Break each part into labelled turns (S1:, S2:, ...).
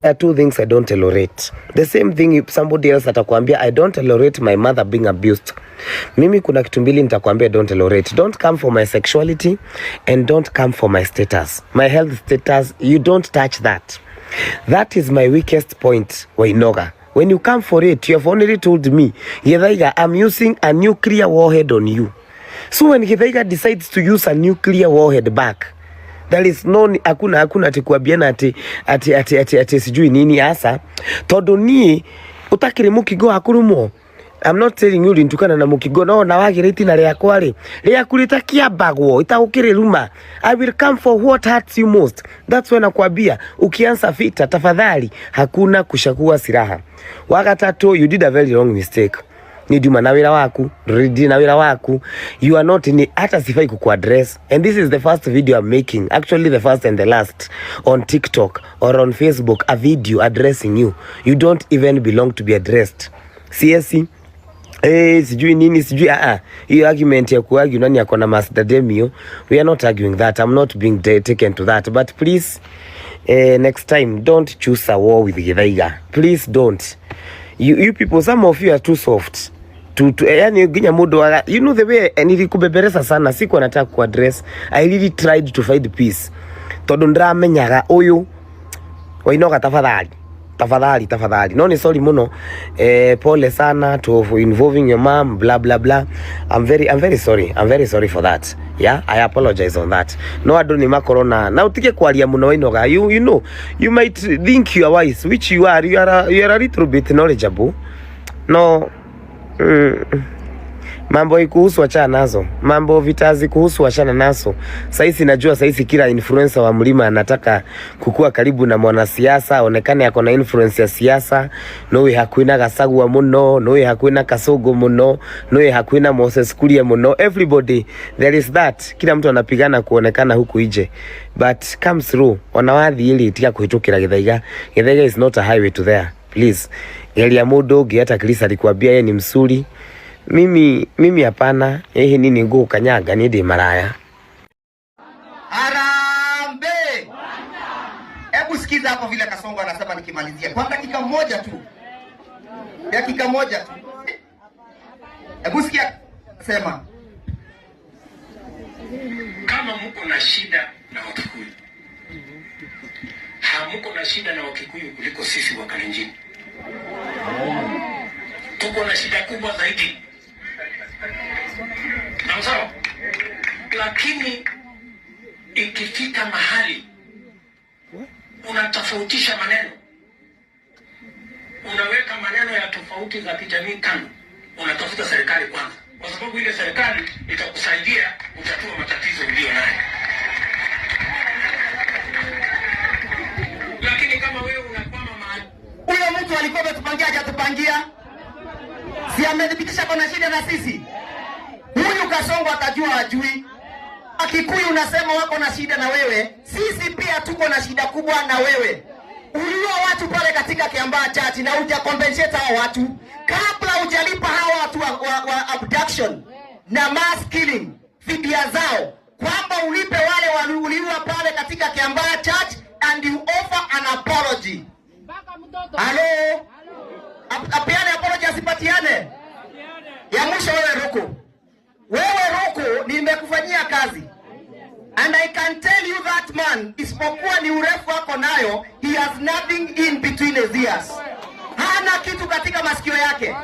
S1: There are two things I don't tolerate. The same thing if somebody else atakwambia I don't tolerate my mother being abused. Mimi kuna kitu mbili nitakwambia I don't tolerate. Don't come for my sexuality and don't come for my status. My health status, you don't touch that. That is my weakest point, Wainoga. When you come for it, you have only told me, Githaiga, I'm using a nuclear warhead on you. So when Githaiga decides to use a nuclear warhead back, there is no hakuna ati kuambiana ati sijui nini hasa todo ni utakire mukigo akurumo. I'm not telling you lintukana na mukigo no na wagire itina ria kwari ria kulita kiabagwo itagukire ruma. I will come for what hurts you most. That's when nakwambia ukianza vita tafadhali hakuna kushakua silaha. Wakatatu, you did a very wrong mistake. Ni Juma na wira waku, Ridi na wira waku. You are not in hata sifai kukuaddress. And this is the first video I'm making. Actually the first and the last on TikTok or on Facebook, a video addressing you. You don't even belong to be addressed. CSC sijui nini sijui hiyo argument ya kuargue nani yako na Master Demio, we are not arguing that. I'm not being taken to that, but please next time don't choose a war with Githaiga. Please don't. You people, some of you are too soft to yani ginya mudo, you know the way nilikubeberesa sana siku nataka ku address. I really tried to find peace todo ndramenyaga uyu Wainoga tafadhali no ni sorry muno pole sana to involving your mom blah blah blah. I'm very sorry for that. Yeah, I apologize on that. No adoni makorona na utike kwalia muno Wainoga. You know you might think you are wise, which you are a little bit knowledgeable. No mambo ikuhusu achana nazo. Mambo vitazi kuhusu achana nazo. Saisi najua saisi kila influencer wa mlima anataka kukua karibu na mwanasiasa, onekane yako na influence ya siasa. Nowe hakuina Gasagwa muno, nowe hakuina Kasogo muno, nowe hakuina Moses Kuria muno. Everybody there is that. Kila mtu anapigana kuonekana huku ije. But comes through wanawadhi ili itika kuhitukira Githaiga. Githaiga is not a highway to there. Please. Elia Mudo giata Klisa alikuambia yeye ni msuri. Mimi hapana. Nini nguo kanyaga ni de maraya.
S2: Harambe. Hebu sikiza hapo vile Kasongo anasema nikimalizia. Kwa dakika moja tu. Dakika moja tu. Hebu sikia sema.
S3: Kama mko na shida na Wakikuyu, hamuko na shida na Wakikuyu kuliko sisi wa Kalenjin. Tuko na shida kubwa zaidi. Sawa? Lakini ikifika mahali unatofautisha maneno, unaweka maneno ya tofauti za kijamii kando, unatafuta serikali kwanza, kwa sababu ile serikali itakusaidia utatua matatizo ulio nayo. Lakini kama wewe unakwama mahali,
S2: huyo mtu alikuwa ametupangia hajatupangia, si amedhibitisha kuna shida na sisi. Huyu Kasongo atajua ajui. Wakikuyu unasema wako na shida na wewe, sisi pia tuko na shida kubwa na wewe. Uliua watu pale katika Kiambaa Church na hujacompensate hao watu. Kabla hujalipa hao watu wa abduction na mass killing fidia zao, kwamba ulipe wale waliuliwa pale katika Kiambaa Church and you offer an apology. Hello? Apiane apology asipatiane? Ya mwisho wewe Ruku. Wewe Ruku nimekufanyia kazi. And I can tell you that man, isipokuwa ni urefu wako nayo, he has nothing in between his ears. Hana kitu katika masikio yake.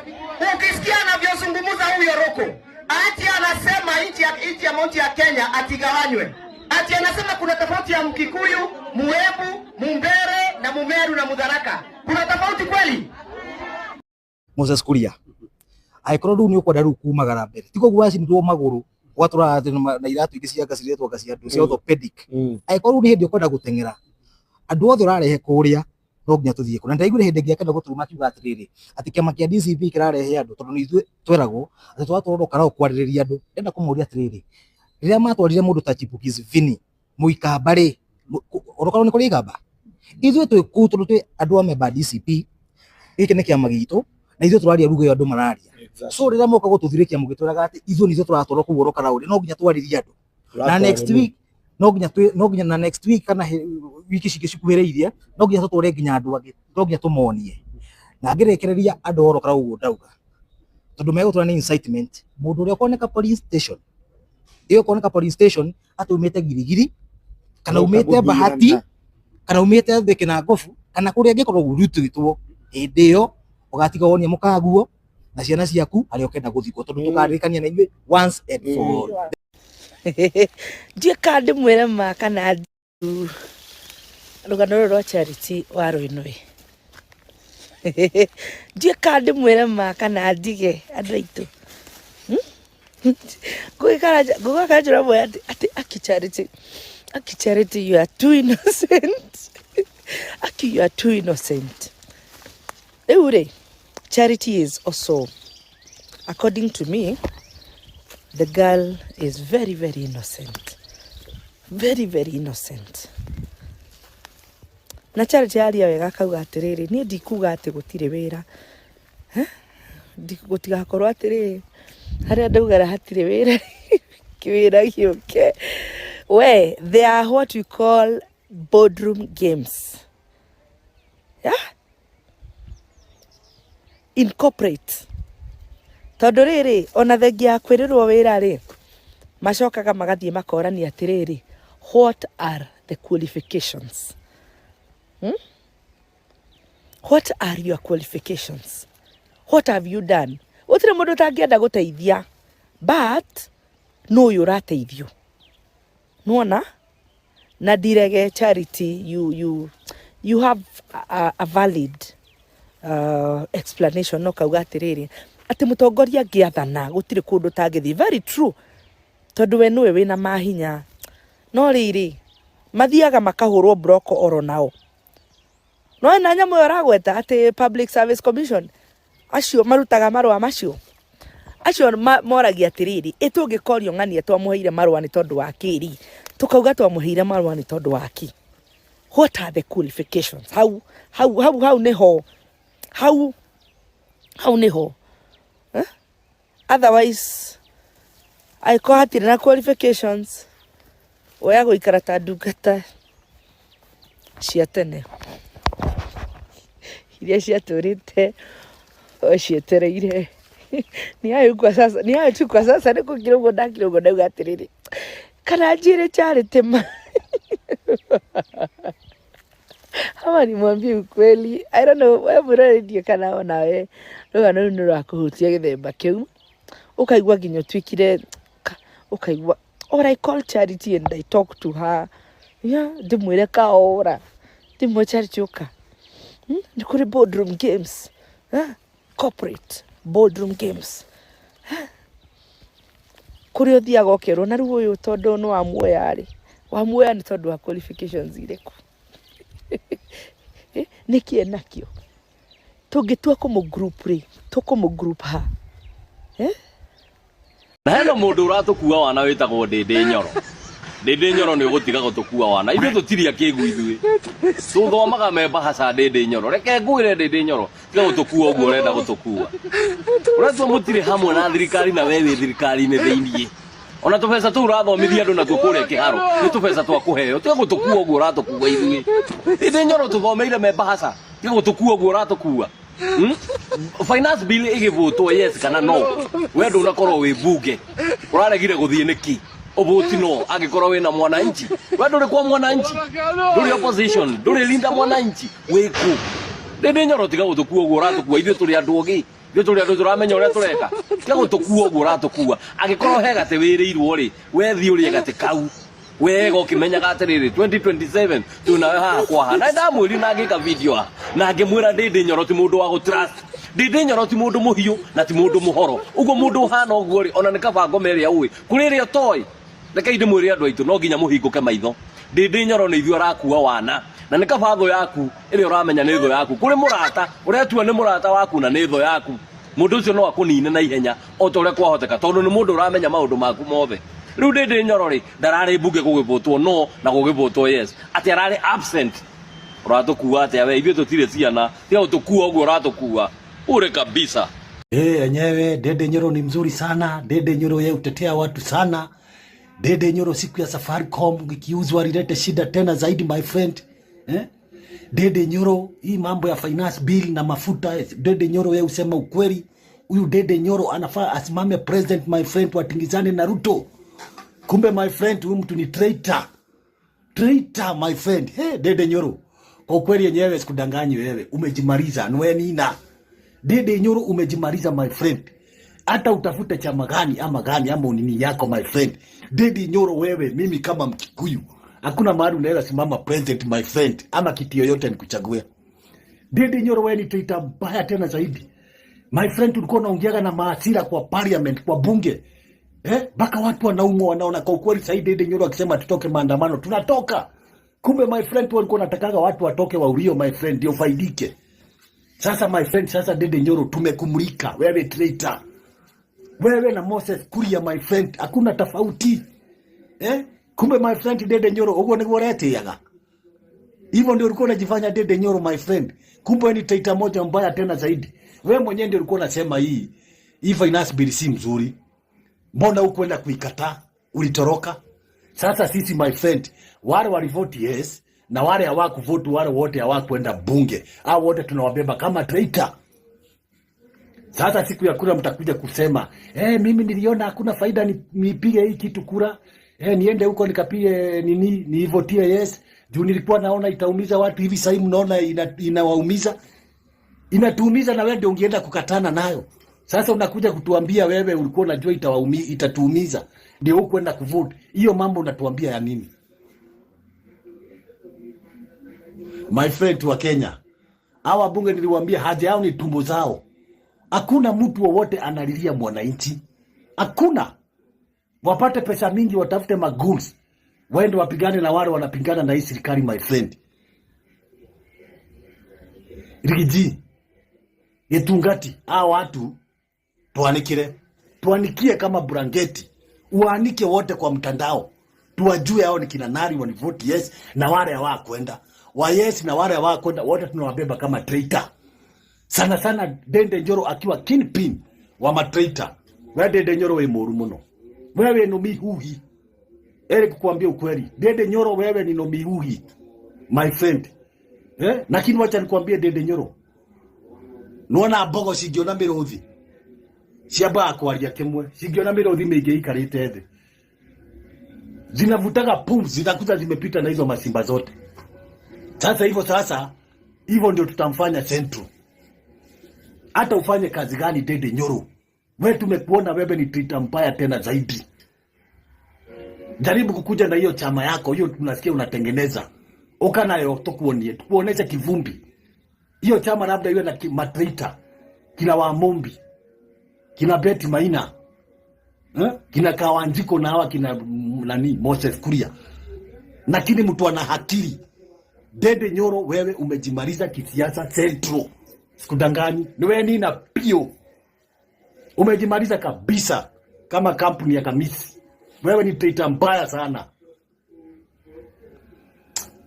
S2: Ukisikia anavyozungumza huyo Ruku, ati anasema nchi ya Mount ya Kenya atigawanywe. Ati anasema kuna tofauti ya Mkikuyu, Muebu, Mumbere na Mumeru na Mudharaka. Kuna tofauti kweli?
S4: Moses Kuria. Aikoro ni ukwenda kumagara mbere. Tiko gwaci ndio maguru. Watura na iratu ingi cia gaciretwo gaciatu cia orthopedic. Aikoro ni hindi ukwenda gutengera. Andu othe urarehe kuria no nginya tuthie kuna. Ndaigure hindi ngia kenda guturuma kiuga atiriri. Ati kiama kia DCP kirarehe andu tondu ni ithu tweragwo ati twatoro karao kwaririria andu. Enda kumuria atiriri. Riria matwarire mundu ta Chipukizi Vini muikamba ri orokaro ni kuri ikamba. Ithu twi kutu twi andu ameba DCP. Iki ni kiama gitu na ithu turaria ruga andu mararia. So rira moka gututhirikia mugitwiraga ati ithu nithu turatoro kuworoka rauri no nginya twaririe andu. Na next week no nginya na next week kana wiki cikuhĩrĩirie no nginya tũtware nginya andũ angĩ no nginya tũmonie na ngĩrekereria andũ orokara ũguo ndauga tondũ megũtwara nĩ incitement mũndũ ũrĩa ũkoneka police station atumĩte girigiri kana umĩte Bahati kana umĩte Thĩke na Ngobu kana kũrĩa angĩkorwo gũrutĩtwo hĩndĩ ĩyo ũgatiga wonia mũkaguo na ciana ciaku arĩa ũkenda gũthikwo tondũ tũkarĩkania na inyuĩ once and for all.
S5: Ndiĩ kandi mwĩre ma kana rũgano rwa Charity wa Rũinũĩ. Ndiĩ kandi mwĩre ma kana ndige andũ aitũ. Ngũgakara njũra mwe atĩ Aki Charity, you are too innocent. Aki, you are too innocent. Eure, Charity is also, according to me, the girl is very, very innocent. Very, very innocent. Na Charity aria wega kauga atiriri, nie ndikuga ati gutire wira. Gutigakorwo atiriri, haria ndaugara hatire wira. Kiwira giuke. Where they are what we call boardroom games. Yeah? Incorporate. Tondu riri ona thengia kwirirwo wira ri macokaga magathie makorania atiriri, what are the qualifications? What are your qualifications? What have you done? Gutire mundu tangienda guteithia, but no you rateithio. Nuona na direge Charity, you have a valid explanation no kauga atiriri ati mutongoria ngiathana gutire kundu tangithi. Very true, tondu we niwe wina mahinya no riri mathiaga makahurwo broko oro nao no na nyamu yoragweta ati Public Service Commission acio marutaga marwa macio acio moragia atiriri itungikorio ng'ania twamuheire marwa ni tondu wa kiri tukauga twamuheire marwa ni tondu wa ki. What are the qualifications? How neho otherwise I call hatire na qualifications oya guikara ta ndungata cia tene iria ciatũrĩte ocietereire ni hayo tu kwa sasa niko kidogo ndauga atiriri kana njire Charity ma hawa nimwambie ukweli. I don't know wewe murarĩdio kana ona we rũgano rũu nĩrũrakũhutia gĩthemba kĩu ũkaigua nginya ũtuĩkire ũkaigua or I call Charity and I talk to her ndĩmwĩre kaora ndĩmwĩre Charity ũka nĩ kũrĩ boardroom games corporate boardroom games kũrĩa ũthiaga ũkerwo na rĩu ũyũ tondũ nĩ wamuoya nĩ tondũ wa qualifications irĩkũ niki enakio tungitua kumu group ri tukumu group ha
S6: na hena mundu uratukua wana witagwo Ndindi Nyoro ni ugutiga gutukua wana ithu tutiria kigu ithui tuthomaga memba haca Ndindi Nyoro reke ngwire Ndindi Nyoro tiga gutukua uguo urenda gutukua uratwa mutire hamwe na thirikari na wewe thirikari-ini thiini ona tubesa tu urathomithia andu na tukuria kiharo ni tubesa twa kuheo tiga gutukua uguo uratukua ithui Ndindi Nyoro tuthomeire memba haca tiga gutukua uguo uratukua finance bill igivutwo yes kana no we ndu unakorwo wi bunge uraregire guthie niki obuti no agikorwo wina mwananchi we nduri kwa mwananchi nduri opposition nduri linda mwananchi wiku Ndindi Nyoro tiga gutukua uguo uratukua ithu turi andu ogi ithu turi andu turamenya uria tureka tiga gutukua uguo uratukua agikorwo he gate wirirwo ri we thi uri gate kau wega ukimenyaga atiriri 2027 tunawe haha kwa na ndamwiri na ngika video na ngimwira Ndindi Nyoro ti mundu wa gutrust Ndindi Nyoro ti mundu muhiu na ti mundu muhoro uguo mundu hana uguo ri ona nikabango meria ui kuriria toy reke inde mwiri andu aitu no nginya muhinguke maitho Ndindi Nyoro ni ithu arakua wana na nikabatho yaku iri uramenya ni tho yaku kuri murata uretua ni murata waku na ni tho yaku mundu ucio no akunine na ihenya o tore kwahoteka tondu ni mundu uramenya maundu maku mothe riu Ndindi Nyoro ri ndarari bunge gugivotwo no na gugivotwo yes ati arari absent uratukua ati we ithu tutire ciana tiga utukua uguo uratukua ure kabisa.
S7: Enyewe Ndindi Nyoro ni mzuri sana. Ndindi Nyoro yeye utetea watu sana. Dede Nyoro siku ya Safaricom ikiuzwa lilete shida tena zaidi my friend. Dede Nyoro hii mambo ya finance bill na mafuta. Dede Nyoro wewe usema ukweli. Huyu Dede Nyoro anafaa asimame president my friend, watingizane na Ruto. Kumbe my friend huyu mtu ni traitor. Traitor my friend. Dede Nyoro. Kwa kweli yenyewe sikudanganyi wewe. Umejimaliza. Nwe nina. Dede Nyoro umejimaliza my friend. Hata utafute chama gani ama unini yako my friend. Dede Nyoro wewe, mimi kama Mkikuyu, hakuna mahali unaweza simama president my friend, ama kiti yoyote nikuchague. Dede Nyoro wewe ni traitor mbaya tena zaidi. My friend, ulikuwa unaongeaga na maasira kwa parliament, kwa bunge. Baka watu wanaumwa wanaona kwa ukweli sasa Dede Nyoro akisema tutoke maandamano, tunatoka. Kumbe my friend walikuwa wanataka watu watoke wa ulio my friend ndio faidike. Sasa my friend, sasa Dede Nyoro tumekumulika, wewe traitor. Wewe na Moses Kuria my friend, hakuna tofauti. Kumbe my friend Dede Nyoro ugo niguo reteaga. Hivyo ndio ulikuwa unajifanya Dede Nyoro my friend. Kumbe ni traitor moja mbaya tena zaidi. Wewe mwenyewe ndio ulikuwa unasema hii finance bill si mzuri. Mbona hukwenda kuikataa? Ulitoroka. Sasa sisi my friend, wale walivote yes na wale hawakuvote, wale wote hawakwenda bunge. Hao wote tunawabeba kama traitor. Sasa siku ya kura mtakuja kusema, mimi niliona hakuna faida nipige hii kitu kura. Niende huko nikapie nivotie yes. Juu nilikuwa naona itaumiza watu hivi, sasa mnaona inawaumiza. Inatuumiza na wewe ndio ungeenda kukatana nayo. Sasa unakuja kutuambia wewe ulikuwa unajua itatuumiza. Ndio huko kwenda kuvote. Hiyo mambo unatuambia ya nini? My friend wa Kenya. Hawa bunge niliwaambia haja yao ni tumbo zao. Hakuna mtu wowote analilia mwananchi. Hakuna. Wapate pesa mingi, watafute maguns. Waende wapigane na wale wanapingana na hii serikali my friend. Rigiji. Getungati. Hao watu tuanikie kama blanketi. Uanike wote kwa mtandao. Tuwajue hao ni kina nani wanivote yes na wale hawakwenda. Wa yes na wale hawakwenda wote tunawabeba kama traitor. Sana sana Dede Nyoro akiwa kingpin wa matraitor. Wewe Dede Nyoro wewe moru muno. Wewe no mihuhi. Kukuambia ukweli. Dede Nyoro wewe ni no mihuhi. My friend. Lakini wacha nikwambie Dede Nyoro. Nuona bogo sigiona mirothi. Siaba akwaria kimwe. Sigiona mirothi meige ikarite thĩ. Zinavutaga pumzi, zinakuza zimepita na hizo masimba zote. Sasa hivyo ndio tutamfanya Central. Hata ufanye kazi gani Dede Nyoro, wewe tumekuona wewe ni traitor mbaya tena zaidi. Jaribu kukuja na hiyo chama yako, hiyo tunasikia unatengeneza. Oka nayo tukuonesha kivumbi. Hiyo chama labda iwe na matraitor. Kina Wamombi, kina Betty Maina, kina Kawanjiko na hawa kina Moses Kuria. Lakini mtu ana akili. Dede Nyoro wewe umejimaliza kisiasa Central. Sikudanganyi. Ni wewe nina pio. Umejimaliza kabisa kama kampuni ya Kamisi. Wewe ni traitor mbaya sana.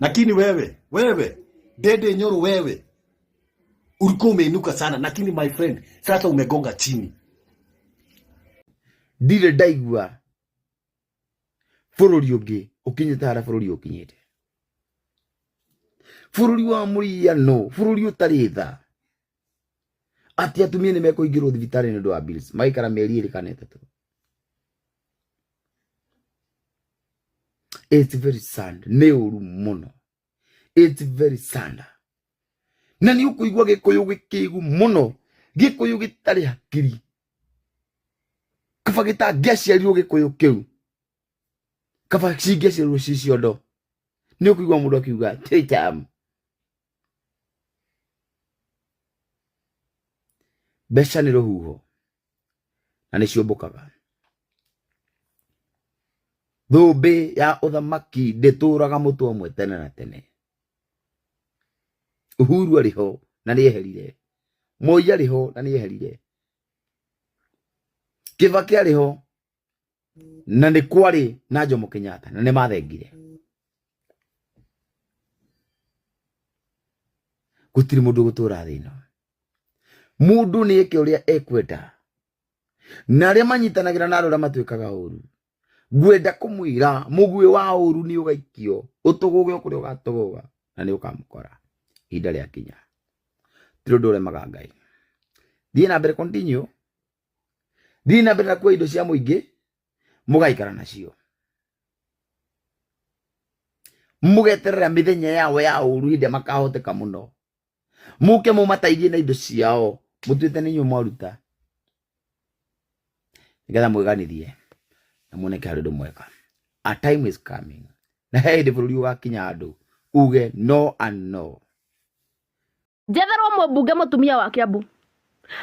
S7: Lakini wewe Dede Nyoro wewe ulikuwa umeinuka sana, lakini my friend sasa umegonga chini.
S8: Dire daigua fururi ungi ukinyita hara fururi ukinyite. Fururi wa muriano, fururi utari tha. Ati atumia ni meko igiro thibitari ni ndo bills maikara meri iri kana itatu. It's very sad. Ne uru muno. It's very sad. Na ni ukuigwa gikuyu gikigu muno. Gikuyu gitari hakiri. Kaba gitagiaciarirwo gikuyu kiu. Kaba cigiaciarirwo ciciondo. Ni ukuigwa mundu akiuga titam. Besha ni rohuho. Na ni ciombokaga. Thũmbĩ ya ũthamaki ndĩtũraga mũtwe ũmwe tene na tene. Uhuru arĩho na nĩeherire. Moi arĩho na nĩeherire. Kibaki arĩho na nĩ kwarĩ na Jomo Kenyatta na nĩmathengire. Gũtirĩ mũndũ gũtũra thĩ ĩno. Mũndũ nĩeke ũrĩa ekwenda. Na arĩa manyitanagĩra na arĩa matuĩkaga ũru. gwenda kumwira mugwe wa uru ni ugaikio utuguge ukuri ugatuguga na ni ukamukora ida ria kinya tiro ndore magangai thie na mbere continue thie na mbere kwa indo cia muingi mugaikara nacio mugeterera mithenya yao ya uru inde makahoteka muno muke mumataithie na indo ciao mutuite ninyu mwaruta ngetha mwiganithie na muoneke harä ndå mwega. A time is coming na he ndä bå rå ri å gakinya andå uge no and no.
S9: Jetherwo mũmbunge mũtumia wa Kiambu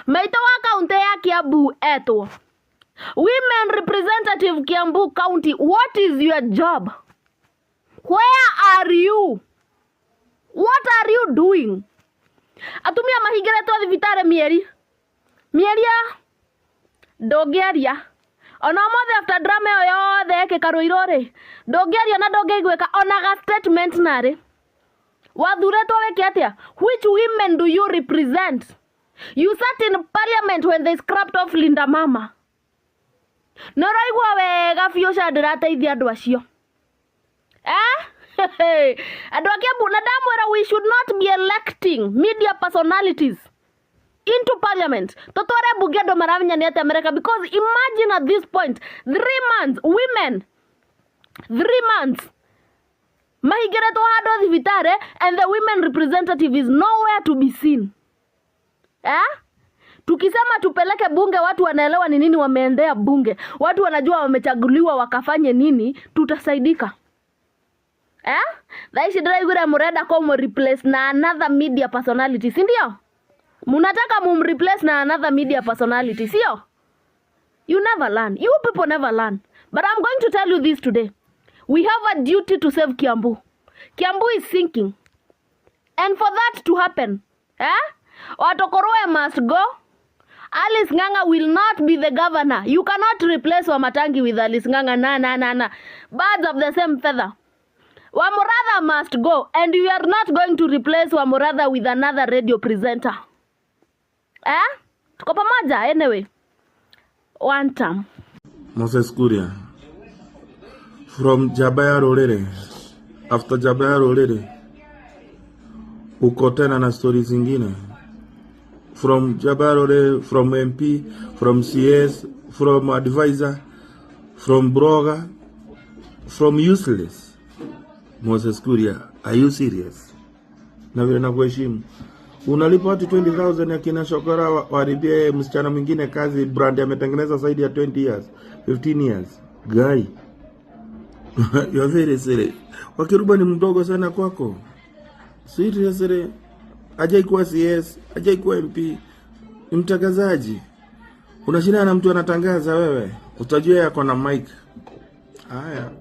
S9: maitå wa kaunti ya Kiambu etwo women representative Kiambu County, what is your job? Where are you? What are you doing? Atumia mahingiretwo thibitari mieri ya ndũngĩaria ona mothe after drama yo yothe ekĩka Rũirũ ndũngĩaria na ndũngĩiguĩka ona ga statement narĩ wathuretwo wĩke atĩa? Which women do you represent? You sat in parliament when they scrapped off Linda Mama. Nĩũraigua wega biũ ca ndĩrateithia andũ acio andũ a Kiambu na ndamwĩra we should not be electing media personalities into parliament. Totore bunge ndo maramenya ni ati America, because imagine at this point 3 months women 3 months mahigeretwo hado thibitare and the women representative is nowhere to be seen. Tukisema tupeleke bunge watu wanaelewa ni nini wameendea bunge, watu wanajua wamechaguliwa wakafanye nini, tutasaidika. Thaici ndĩraiguire murenda ko replace na another media personality, si ndio? Munataka replace na another media personality, sio? You never learn. You people never learn. But I'm going to tell you this today. We have a duty to save Kiambu. Kiambu is sinking. And for that to happen, Watokoroe must go. Alice Ng'ang'a will not be the governor. You cannot replace Wamatangi with Alice Ng'ang'a. Na. Birds of the same feather. Wamuratha must go. And we are not going to replace Wamuratha with another radio presenter. Tuko pamoja anyway. One time.
S10: Moses Kuria. From Jabaya Rolere. After Jabaya Rolere. Uko tena na stories zingine. From Jabaya Rolere, from MP, from CS, from advisor, from blogger, from useless. Moses Kuria, are you serious? Na vile na kuheshimu. Unalipa watu 20,000 ya kina Shokora waribie msichana mwingine kazi brand ametengeneza zaidi ya 20 years, 15 years. Guy. You are very serious. Wakiruba ni mdogo sana kwako. Seriously. Hajai kuwa CS, hajai kuwa MP. Ni mtangazaji. Unashindana na mtu anatangaza wewe. Utajua yako na mic. Haya.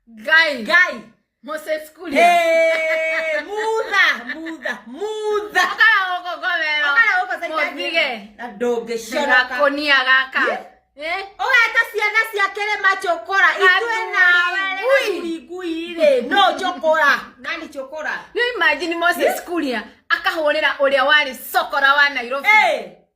S11: Guy Moses Kuria. Hey, muda. Okala oko gomero. Modige. Na doge shona konia gaka. Ogata ciana ciakere machokora itwe nawe iguire no chokora nani chokora. You imagine Moses Kuria akahorera uria wari Sokora wa Nairobi.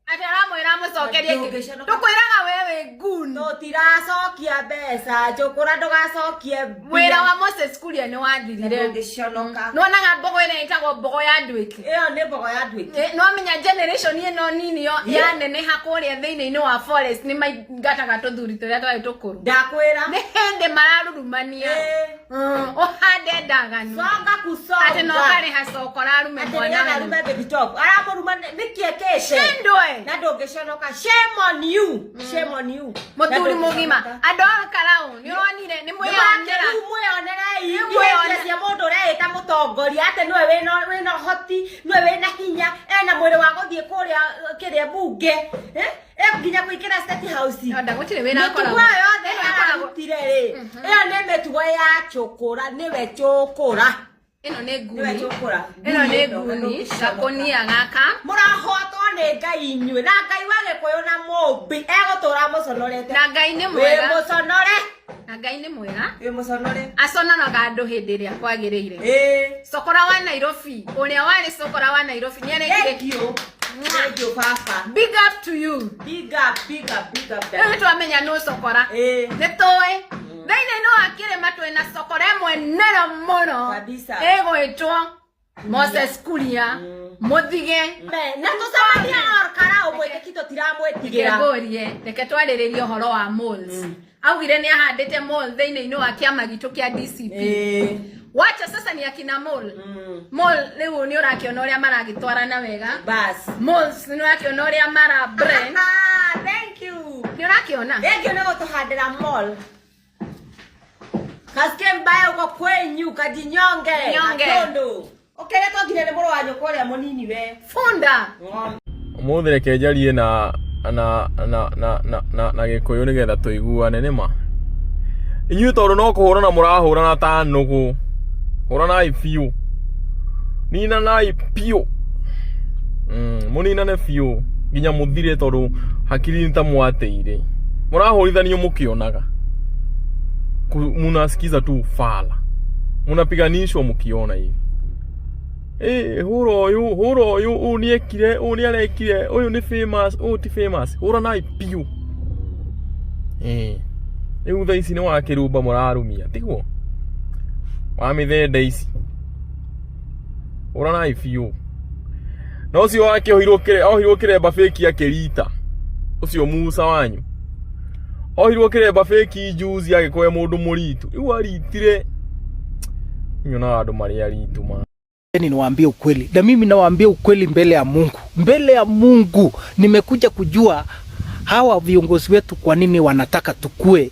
S11: Atara mwira mucokerie ki tukwiraga wewe gun no tiracokia mbeca Chokora ndugacokie wira wa Moses Kuria ni wathirire ngishonoka no naga mbogo ine itagwo mbogo ya ndwiki iyo ni mbogo ya ndwiki no menya generation ino nini yo ya nene hakuria thiini wa forest ni maingataga tuthuri turia twai tukuru ndakwira ni hende mararurumania ohande ndagani songa kusonga ate no kare hasokora rume mwana na rume baby top aramuruma nikiekeshe ndwe na ndongeshonoka. Shame on you. Shame on you. Muturi mugima andora karao ni onire ni mwiyonera mwiyonera cia mundu reita mutongoria ate niwe wina hoti niwe wina hinya ena mwiri wa guthie kuria kiria bunge nginya kuikira state house ndagutire wina akora yothe aragutire ri iyo ni mitugo ya Chokora niwe Chokora ino ne guni gakonia gaka murahotwo ni Ngai inywe na Ngai wage koyo na mombi egotura muconorete na Ngai ni mwega we muconore na Ngai ni
S9: mwega
S11: muconore
S9: aconoraga andu hindi iria kwagiriire cokora wa Nairobi uria wari cokora wa Nairobi ni arekire
S11: Thank you, Papa.
S9: Big up to you.
S11: Big up.
S9: Ewe tuamenya no sokora. Netoe. Ndaine no akire matwe na sokora mwenera mono.
S11: Kabisa.
S9: Ego etwa. Moses Kuria. Muthige.
S11: Na tusabadia orkara obwete kito tiramwetigira.
S9: Ngegorie. Reke twariririe horo wa moles. Augire ni ahandite mole ndaine no akiama gitu kia DCP. Wacha sasa ni akina mole. Mole leo ni urakiona uria maragitwarana wega.
S11: Bas.
S9: Moles ni urakiona uria mara brain.
S11: Thank you.
S9: Ni urakiona?
S11: Thank you na gutuhandira mole. Kasike mbaya uko kwenyu kajinyonge. Atondo. Okere to ngire muro wa nyoko ria munini we.
S9: Funda.
S12: Umuthi reke njarie na gikuyu nigetha tuiguane nima. Inyuĩ tondu no kuhurana murahurana ta nugu. Huranai biũ. Ninanai biũ. Muninane biũ nginya muthire tondu hakiri nta mwateire. Murahũrithanio mukionaga. Munasikiza tu fala. Munapiganishwa mukiona hivi. Huro uyu uniekire uniarekire uyu ni famous ti famous. Huranai biũ. Rĩu thaa ici nĩ wakĩrumba mũrarumia tiguo. Wamithende ici uranai biũ no ũcio wake ohirwo kĩremba fake akĩrita ũcio Musa wanyu ohirwo kĩremba fake juice agĩkoe mũndũ mũritu rĩu aritire nyona andũ marĩ aritu ma.
S4: Niwaambie ukweli na mimi nawaambia ukweli mbele ya Mungu nimekuja kujua hawa viongozi wetu kwa nini wanataka tukue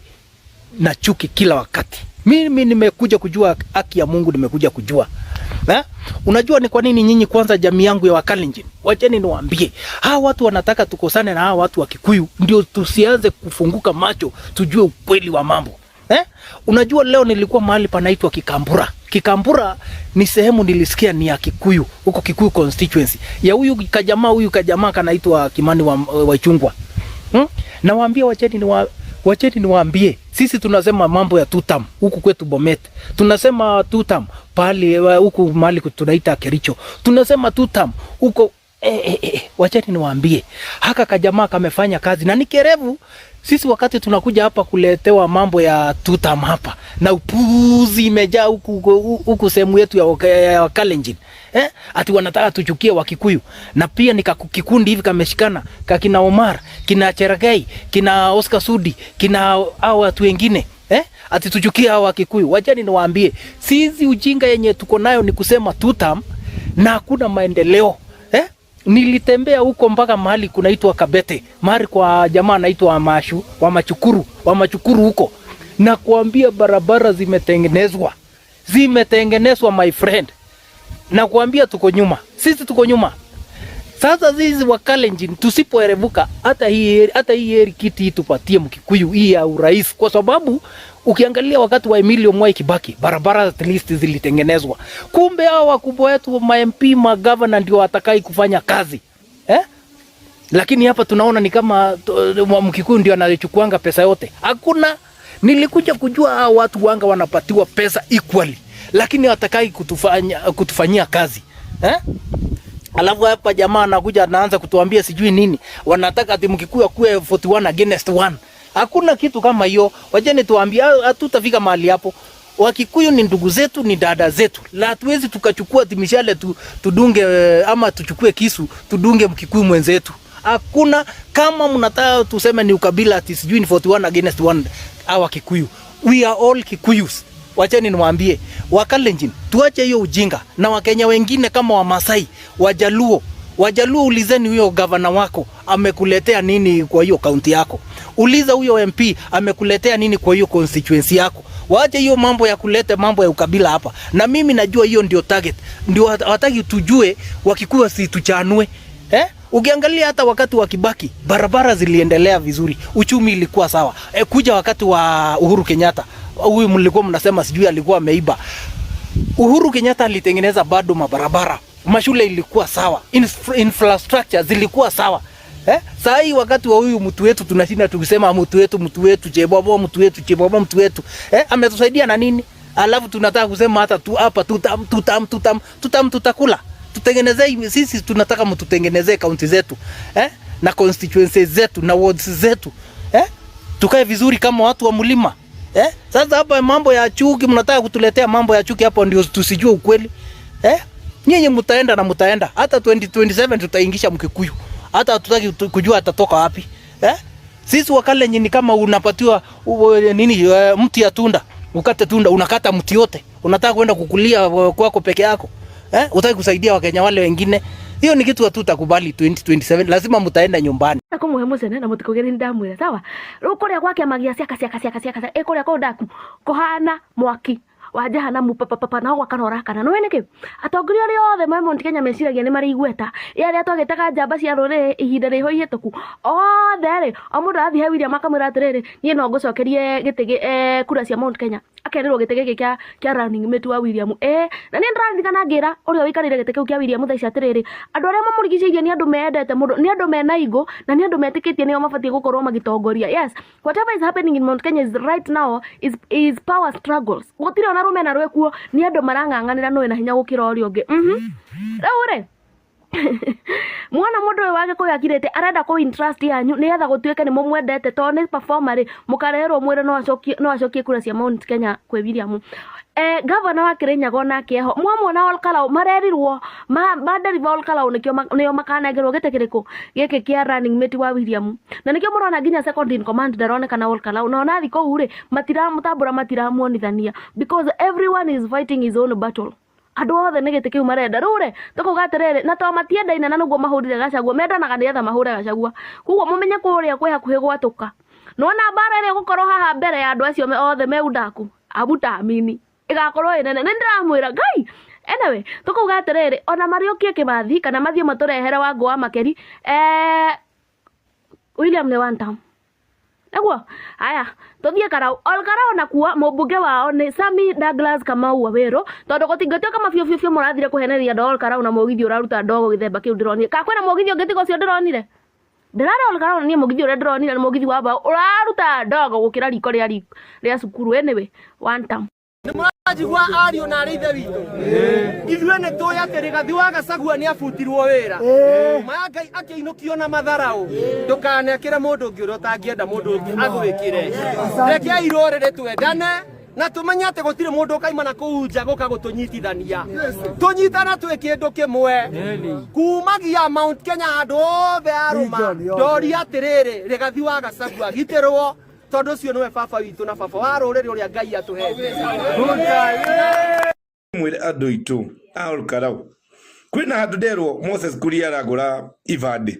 S4: na chuki kila wakati. Mimi nimekuja kujua haki ya Mungu, nimekuja kujua. Unajua ni kwa nini nyinyi kwanza jamii yangu ya Wakalenjin? Wacheni niwaambie. Hawa watu wanataka tukosane na hawa watu wa Kikuyu ndio tusianze kufunguka macho tujue ukweli wa mambo. Unajua leo nilikuwa mahali panaitwa Kikambura. Kikambura ni sehemu nilisikia ni ya Kikuyu, huko Kikuyu constituency. Ya huyu kajamaa kanaitwa Kimani wa Ichung'wah. Nawaambia wacheni niwaambie, sisi tunasema mambo ya tutam huku kwetu Bomet. Tunasema tutam pale huku mahali tunaita Kericho. Tunasema tutam huko wacheni niwaambie. Haka kajamaa kamefanya kazi na ni kerevu. Sisi wakati tunakuja hapa kuletewa mambo ya tutam hapa na upuzi imejaa huku sehemu yetu ya Kalenjin. Ati wanataka tuchukie Wakikuyu. Na pia ni kikundi hivi kameshikana kakina Omar, kina Cherargei, kina Oscar Sudi, kina hao watu wengine. Ati tuchukie hao Wakikuyu. Wachani niwaambie, sisi ujinga yenye tuko nayo ni kusema tutam na hakuna maendeleo. Nilitembea huko mpaka mahali kunaitwa Kabete, mahali kwa jamaa anaitwa wa Machukuru huko, na kuambia barabara zimetengenezwa my friend, na kuambia sisi tuko nyuma. Sasa sisi wa Kalenjin tusipoerevuka hata hii kiti tupatie Mkikuyu hii ya urais, kwa sababu ukiangalia wakati wa Emilio Mwai Kibaki barabara at least zilitengenezwa. Kumbe hao wakubwa wetu ma MP ma governor ndio watakai kufanya kazi. Lakini hapa tunaona ni kama Mkikuyu ndio anachukuanga pesa yote. Hakuna. Nilikuja kujua hao watu wanga wanapatiwa pesa equally, lakini watakai kutufanyia kazi. Alafu hapa jamaa anakuja anaanza kutuambia sijui nini. Wanataka ati Mkikuyu akue 41 against 1. Hakuna kitu kama hiyo. Wajeni tuambie hatutafika mahali hapo. Wakikuyu ni ndugu zetu, ni dada zetu. La hatuwezi tukachukua timishale tudunge ama tuchukue kisu tudunge Mkikuyu mwenzetu. Hakuna. Kama mnataka tuseme ni ukabila ati sijui ni 41 against 1 hawa Kikuyu. We are all Kikuyus. Wacheni niwaambie, Wakalenjin tuache hiyo ujinga, na Wakenya wengine kama Wamasai, Wajaluo ulizeni huyo gavana wako amekuletea nini kwa hiyo kaunti yako. Uliza huyo MP amekuletea nini kwa hiyo constituency yako. Waache hiyo mambo ya kuleta mambo ya ukabila hapa. Na mimi najua hiyo ndio target. Ndio hataki tujue Wakikuyu si tuchanue. Ukiangalia hata wakati wa Kibaki barabara ziliendelea vizuri, uchumi ilikuwa sawa. Kuja wakati wa Uhuru Kenyatta, huyu mlikuwa mnasema sijui alikuwa ameiba. Uhuru Kenyatta alitengeneza bado mabarabara, mashule ilikuwa sawa, infrastructure zilikuwa sawa. Saa hii wakati wa huyu mtu wetu tunashinda tukisema mtu wetu Chebobo mtu wetu. Ametusaidia na nini? Alafu tunataka kusema hata tu hapa tutakula. Tutengenezee sisi tunataka mtutengenezee kaunti zetu. Na constituencies zetu na wards zetu. Tukae vizuri kama watu wa mlima. Sasa hapa mambo ya chuki mnataka kutuletea mambo ya chuki hapo ndio tusijue ukweli. Nyinyi mtaenda hata 2027 tutaingisha Mkikuyu. Hata hatutaki kujua atatoka wapi. Sisi wakale nyinyi kama unapatiwa mti ya tunda, ukate tunda, unakata mti yote. Unataka kwenda kukulia kwako peke yako. Utaki kusaidia Wakenya wale wengine. Hiyo ni kitu hatutakubali 2027. Lazima mtaenda nyumbani.
S9: Kumuhe musene na mutikogeri ndamwira sawa. Rukuria gwake magia ciaka ekuria ko ndaku kohana mwaki wa jahanamu papa na wakanora kana no weneke atongoria ri othe ma Mount Kenya meciragia ni mari igweta yari atwagetaga njamba cia rore ihinda riho ihituku othe ri omundu athi he William akamwira atiriri nie no ngucokerie gitigi kura cia Mount Kenya akerirwo gitigi kia running mate wa William na ni ndirarikana ngira uria wikarire gitigi kia William thaici atiriri andu aria mamurigiceirie ni andu meendete mundu ni andu mena igo na ni andu metikitie nio mabatie gukorwo magitongoria. Yes, whatever is happening in Mount Kenya is right now is power struggles. Gutire ona rumena rwekuo ni andu marang'ang'anira no ena hinya gukira uri ungi raure mwana mundu wake ko yakirete arenda ko interest yanyu ni yatha gutuike ni mumwendete to ni performer mukarerwo mwire no acokie kura cia Mount Kenya kwe William. Governor wa Kirinyaga nake ho mwamona Olkalau marerirwo bandari Olkalau nikyo makanagirwo gitekiriko gike kia running mate wa William na nikyo murona nginya second in command daronekana Olkalau no na thiko ure matira muonithania because everyone is fighting his own battle. Andu othe ni gite kiu marenda rure tukuga atiriri na to matiendaine na nuguo mahurire Gachagua mendanaga ni etha mahure Gachagua kuguo mumenye kuria kwi hakuhi gwatuka no na bara iri gukorwo haha mbere ya andu acio othe meudaku abutamini igakorwo inene nindiramwira ngai. Anyway tukuga atiriri ona mariokie Kimathi kana mathie maturehere Wangu wa Makeri William ni one time Eguo, haya, tuthie Karau. Olkarau na kuwa mubunge wao ni Sami Douglas Kamau Waweru. Tondu gutingatio kama fio murathire kuheneria ndo Olkarau na mugithi uraruta ndogo githemba kiu ndironire. Ka kwena mugithi ungitigo cio ndironire. Ndirara Olkarau ni mugithi ure ndironire na mugithi wa ba uraruta ndogo gukira riko ria cukuru anyway one time.
S13: Nimurajigwa ario na arithe witu ithuĩ nĩ tũĩ atĩ Rigathi wa Gachagua nĩ abutirwo wĩra maya Ngai akĩinũkio na matharau ndũkanekĩre mũndũ ũngĩ ũrĩa ũtangĩenda mũndũ ũngĩ agwĩkĩre rekei rũrĩrĩ twendane na tũmenye atĩ gũtirĩ mũndũ ũkaima na kũu nja gũka gũtũnyitithania tũnyitana twĩ kĩndũ kĩmwe kumagia Mount Kenya handũ othe arũma ndoria atĩrĩrĩ Rigathi wa Gachagua gitĩrwo tondu cio niwe baba witu na baba wa ruriri uria Ngai atuhete
S10: mwire andu itu a Olkarau kwina handu nderwo Moses Kuria aragura ibande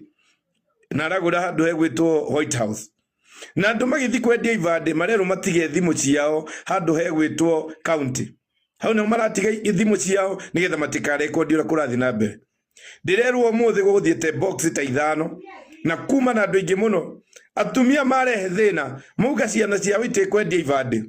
S10: na aragura handu hegwitwo White House na andu magithi kwendia ibande marero matige thimu ciao handu hegwitwo county hau no maratiga thimu ciao nigetha matikare record ura kurathi na mbere ndirerwo muthi guthiete box ta ithano na kuma na andu ingi muno atumia marehe thina muga ciana ciao itekwendia ibande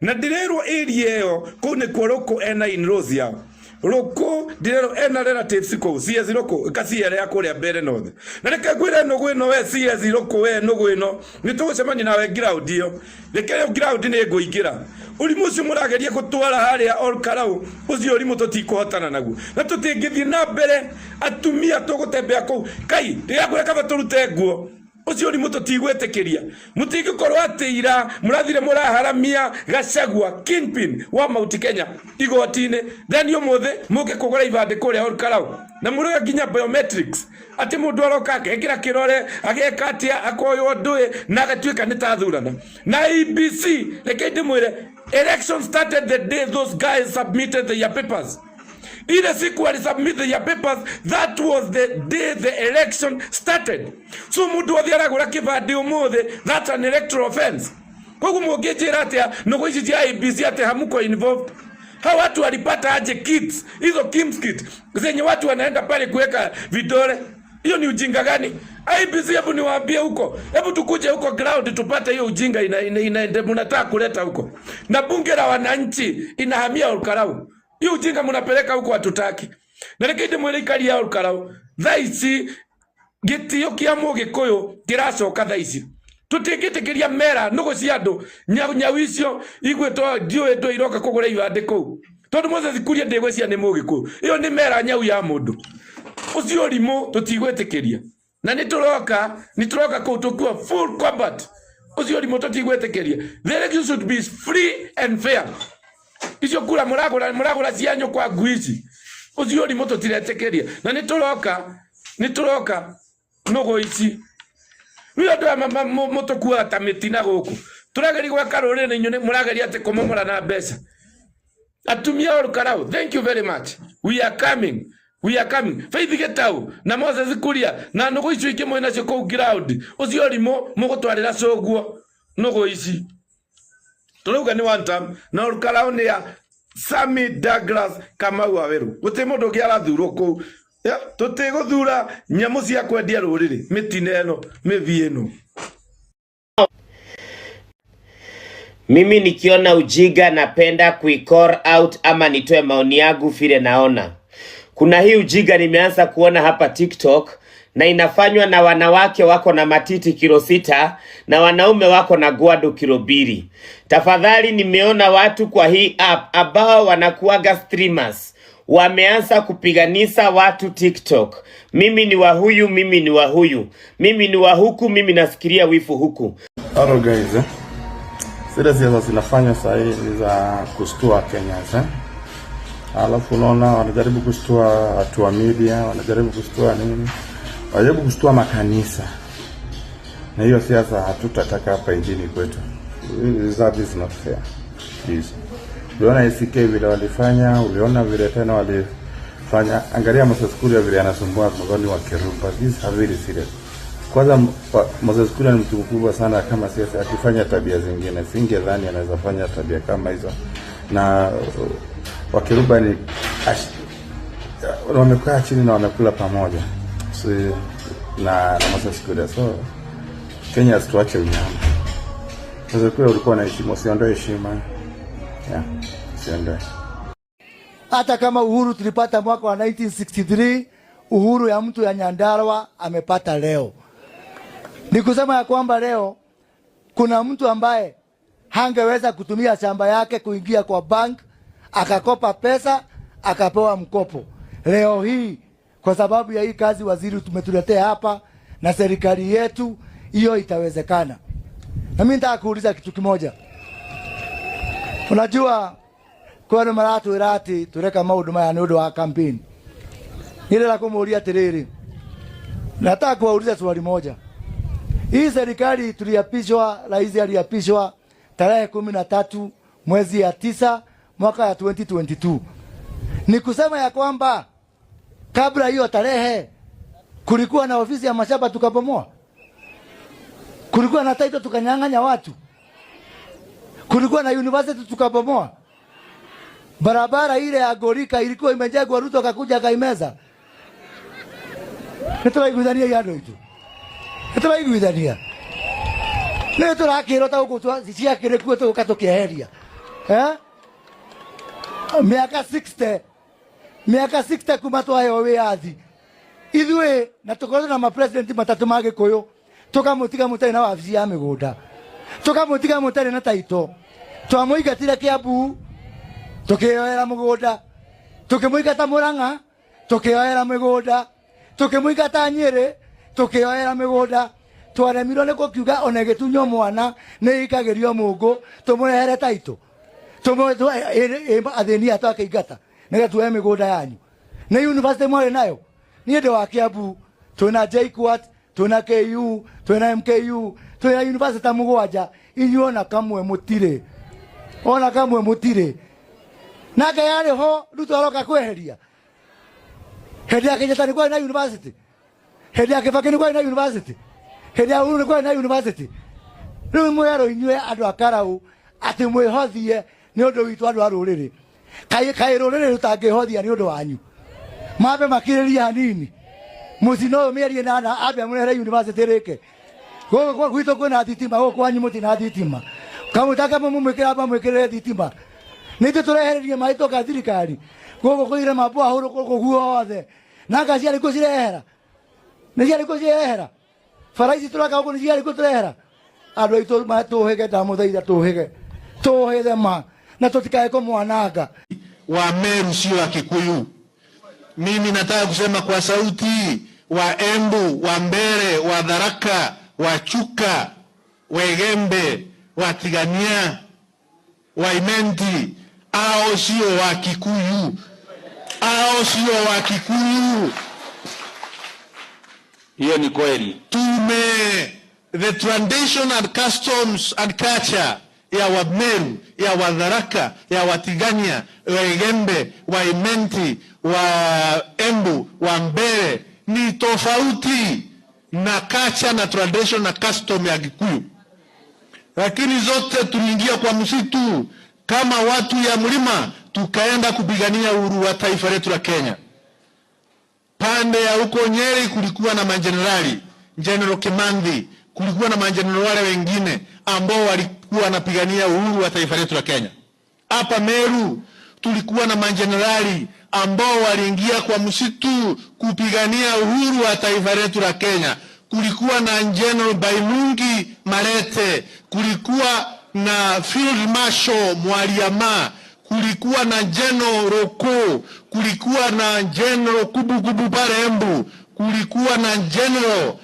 S10: na ndirerwo area iyo kuu ni kuo Roko ena in-laws yao Roko ndirerwo ena relatives kuu CS Roko kaciere ya kuria mbere nothe na reke ngwire nugu ino we CS Roko we nugu ino nitugucemania nawe ground iyo reke ground ni nguingira urimu ucio murageria gutwara haria Olkarau ucio urimu tutikuhotana naguo na tutingithie na mbere atumia tugutembea kuu kai ndiagwira kaba turute nguo ucio urimu tutigwetikiria mutingikorwo atira murathire muraharamia Gachagua kingpin wa Mount Kenya igotine then yo mothe muke kugura ibande kuria Olkarau na muruga nginya biometrics ati mundu aroka akekira kirore ageka atia akoyo ndui na agatuika nitathurana na IBC reke ndimwire election started the day those guys submitted their papers. Ile siku wali submit their papers, that was the day the election started. So mundu wathi aragura kibande umuthe, that's an electoral offense. Kwa hiyo mungejera atia nugu ici cia IBC ati hamuko involved. Hawa watu walipata aje kits, hizo KIMS kit zenye watu wanaenda pale kuweka vidole. Hiyo ni ujinga gani? IBC hebu niwaambie huko. Hebu tukuje huko ground tupate hiyo ujinga ina mnataka kuleta huko. Na bunge la wananchi inahamia Olkarau. Hiyo ujinga mnapeleka huko hatutaki. Na rekete mwelekali ya Olkarau. Thaici
S14: gitio kia mugikuyu kiracoka thaici tutingitikiria mera nugu cia andu nyau icio igwitwo ndiu iroka kugura ibande kuu tondu Moses Kuria ndigwiciria ni mugikuyu iyo ni mera nyau ya mundu ucio rimu tutigwitikiria na nituroka kuu tukiwa full combat ucio rimu tutigwitikiria. The election should be free and fair. Icio kura muragura cianyu kwa nguici ucio rimu tutiretekeria na nituroka nogo ici wiyo ndo mutukua ta mitina guku turageri gwa karore ni nyone murageri ate komomora na mbeca atumia orukarao. Thank you very much. We are coming Faith Getau na Moses Kuria na nogo icio ikimwe nacio ku ground ucio rimo mugutwarira coguo nogo ici turuga ni one time na orukarao ni ya Sammy Douglas Kamau Aweru guti mundu ngi arathurwo ku tutiguthura nyamu cia kwendia ruriri mitina eno mivie eno.
S1: Mimi nikiona ujiga napenda kuicall out ama nitoe maoni yangu vile naona. Kuna hii ujiga nimeanza kuona hapa TikTok na inafanywa na wanawake wako na matiti kilo 6 na wanaume wako na gwado kilo 2. Tafadhali nimeona watu kwa hii app ambao wanakuaga streamers wameanza kupiganisha watu TikTok. Mimi ni wa huyu, mimi ni wa huyu, mimi ni wa huku, mimi nasikiria wifu huku.
S10: Hello guys, zile siasa zinafanywa sasa hivi za kustua Kenya alafu unaona wanajaribu kustua watu wa media, wanajaribu kustua nini, wanajaribu kustua makanisa, na hiyo siasa hatutataka hapa nchini kwetu. That is not fair, please. Uliona ACK vile walifanya, uliona vile tena walifanya. Angalia Moses Kuria vile anasumbua mgoni wa Keruba. This is very serious. Kwanza Moses Kuria ni mtu mkubwa sana kama siasa, akifanya tabia zingine singedhani anaweza fanya tabia kama hizo. Na wa Keruba ni wamekaa chini na wamekula pamoja. So na Moses Kuria, so Kenya tuache unyama. Moses Kuria ulikuwa na heshima, usiondoe heshima.
S15: Hata kama uhuru tulipata mwaka wa 1963, uhuru ya mtu ya Nyandarua amepata leo. Ni kusema ya kwamba leo kuna mtu ambaye hangeweza kutumia shamba yake kuingia kwa bank akakopa pesa akapewa mkopo. Leo hii kwa sababu ya hii kazi waziri tumetuletea hapa na serikali yetu, hiyo itawezekana. Na mimi nataka kuuliza kitu kimoja. Unajua kwa nini maratu irati tureka maundu maya ni undu wa campaign. Nile kumuulia tiriri. Nataka kuwauliza swali moja. Hii serikali tuliapishwa, rais aliapishwa tarehe 13 mwezi ya 9 mwaka ya 2022. Ni kusema ya kwamba kabla hiyo tarehe kulikuwa na ofisi ya mashamba tukabomoa. Kulikuwa na title tukanyang'anya watu. Kulikuwa na university tukabomoa. Barabara ile ya Gorika ilikuwa imejengwa, Ruto akakuja akaimeza. Nitulaiguithania yano itu. Nitulaiguithania. Leo turakirota huko tu ciakire kuo tukatokeheria. Miaka 60 kuma twayo wiathi. Ithwe na tukorwo na mapresident matatu mage koyo. Tukamutiga mutai na wabici ya migunda. Tukamutiga mutari na taito. Twamuigatira Kiambu tukioera mugunda, tukimuigata Murang'a tukioera migunda, tukimuigata Nyeri tukioera migunda. Twaremirwo ni kukiuga ona gitunyo mwana ni ikagerio mungu tumurehere taito athini atu akaigata nigatue migunda yanyu. Ni university mwari nayo ni ndo wa Kiambu, tuna JKUAT, tuna KU, tuna MKU, tuna university mugwanja. Inyuona kamwe mutire, ona kamwe mutire. Nake yale ho Ruto aroka kweheria. Hedi yake Kenyatta kwa na university. Hedi yake Kibaki kwa na university. Hedi ya Uhuru kwa na university. Riu mwero inywe andu akarau ati mwihothie ni undu witu andu a ruriri. Kai ruriri rutangihothia ni undu wanyu. Mabe makiriria hanini. Musino meri na abe mwehere university reke. Kwa gwito kuna thitima go kwanyu mutina thitima. Kamutaka mumwikira hapa mwikire thitima. Nito turehererie maito ka thirikari. Gogo kuire mabwa huru guo othe. Na ngaciari kucirehera. Nĩ ciarĩkũ ciehera? Bara ici tũraka gũkũ nĩ ciarĩkũ tũrehera? Andũ aitũ tũhĩge ndamũthaitha tũhĩge ma na tũtikae kũmwananga.
S16: Wa Meru sio wa Kikuyu. Mimi nataka kusema kwa sauti wa Embu, wa Mbere, wa Tharaka, wa Chuka, wa Igembe, wa Tigania, wa Imenti, hao sio wa Kikuyu. Hao sio wa Kikuyu.
S6: Hiyo ni kweli.
S16: The tradition and customs and culture ya wa Meru, ya wa Tharaka, ya wa Tigania, wa Igembe, wa Imenti, wa Embu, wa Mbere ni tofauti na culture na tradition na custom ya Kikuyu. Lakini zote tuliingia kwa msitu kama watu ya mlima, tukaenda kupigania uhuru wa taifa letu la Kenya. Pande ya huko Nyeri kulikuwa na majenerali, General Kimathi, kulikuwa na majenerali wale wengine ambao walikuwa wanapigania uhuru wa taifa letu la Kenya. Hapa Meru tulikuwa na majenerali ambao waliingia kwa msitu kupigania uhuru wa taifa letu la Kenya. Kulikuwa na General Bailungi Marete, kulikuwa na Field Marshal Mwaliama, kulikuwa na General Roko, kulikuwa na General Kubukubu pale Embu, kulikuwa na General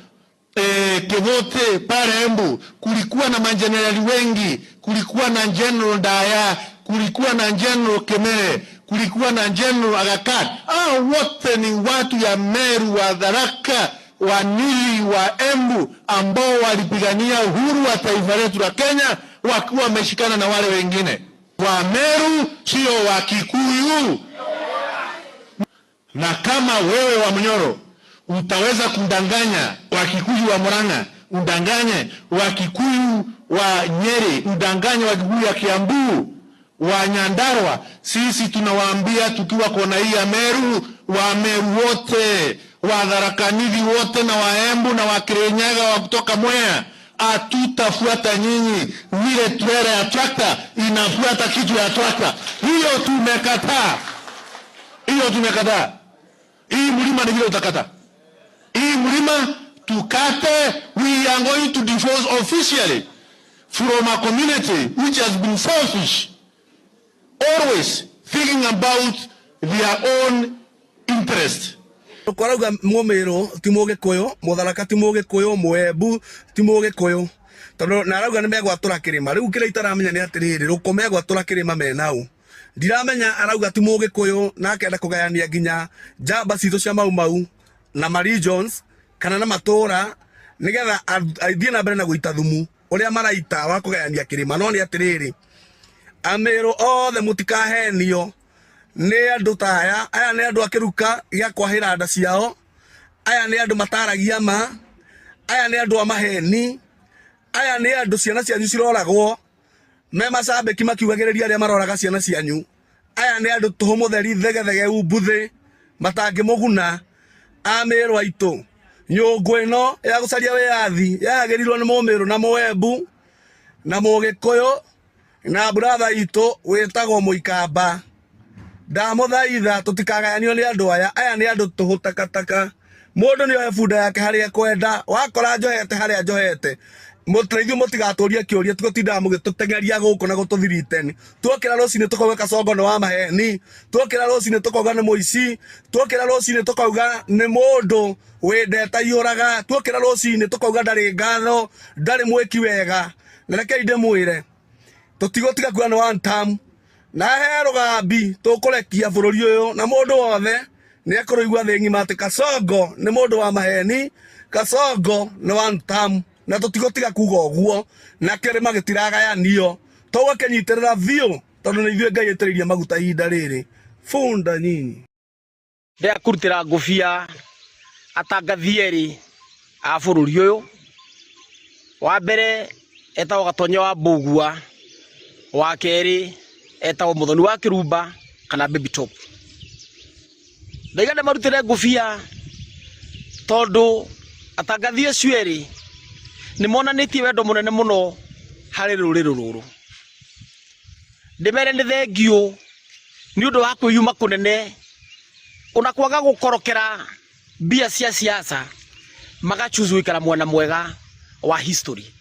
S16: Kevote pale Embu, kulikuwa na majenerali wengi, kulikuwa na General Daya, kulikuwa na General Kemere, kulikuwa na General Aga Khan. Wote ni watu ya Meru, wa Tharaka, wa Nili, wa Embu ambao walipigania uhuru wa taifa letu la Kenya wakiwa wameshikana na wale wengine. Wa Meru sio wa Kikuyu. Na kama wewe wa Munyoro utaweza kundanganya wa Kikuyu wa Murang'a, undanganye wa Kikuyu wa Nyeri, undanganye wa Kikuyu ya Kiambu, wa Nyandarua, sisi tunawaambia tukiwa kona hii ya Meru, wa Meru wote, wa Tharaka Nithi wote, na wa Embu na wa Kirinyaga wa kutoka Mwea, hatutafuata nyinyi vile trela ya trakta inafuata kitu ya trakta. Hiyo tumekataa. Hiyo tumekataa. Hii mlima ni vile utakata. Hii mlima tukate. We are going to divorce officially from a community which has been selfish, always thinking about their own interest.
S17: Kwarauga Mumiru ti Mugikuyu, Mutharaka ti Mugikuyu, Mwembu ti Mugikuyu. Tondu na arauga ni megwatura kirima. Riu kira itaramenya ni atiriri ruko megwatura kirima menau. Ndiramenya arauga ti Mugikuyu na akenda kugayania nginya njamba citu cia mau na regions kana na matura nigetha aithie na mbere na guita thumu uria maraita wa kugayania kirima. No ni atiriri Amiru othe mutikahenio ni andu taya aya ni andu akiruka ya kwahira nda ciao, aya ni andu mataragia ma, aya ni andu amaheni, aya ni andu ciana cianyu ciroragwo me macambiki makiugagiriria aria maroraga ciana cianyu, aya ni andu tuhumutheri thegethege umbuthi matangimuguna. Amiru aitu nyungu ino ya gucaria wiathi yagirirwo ni Mumiru na Mwembu na Mugikuyu na brother itu witagwo Muikamba. Ndamuthaitha tutikagayanio ni andu aya ni andu tuhutakataka. Mundu ni oe bunda yake haria kwenda, wakora njohete haria njohete mutreithio mutigaturia kiuria tugotinda mugitutengeria guku na gututhiriteni. Twokira rucini tukauga Kasongo ni wa maheni, twokira rucini tukauga ni muici, twokira rucini tukauga ni mundu wendeta yuraga, twokira rucini tukauga ndari ngatho, ndari mwiki wega. Na reke ndimwire tutigotiga kuga ni one term na he rugambi tukurekia bururi uyu na mundu wothe ni akuroigwa thi ngima ati Kasongo ni mundu wa maheni, Kasongo ni one term na tutigotiga kuga uguo na kirima gitiragayanio tugakenyitirira biu tondu ni ithuĩ Ngai itiriria maguta ihinda riri funda nyinyi
S18: ndia kurutira ngufia atangathi eri a bururi uyu. Wa mbere etagwo Gatonyo wa Mbugua, wa keri etagwo Muthoni wa Kirumba kana Baby Top. Ndaiga marutire ngufia tondu atangathi acio eri ni monanitie wendo munene muno hari ruriru ruru. Ndimere ni thengio ni undu wa kwiyuma kunene una kwaga gukorokera mbia cia siasa magachuzu ikara mwana mwega wa history.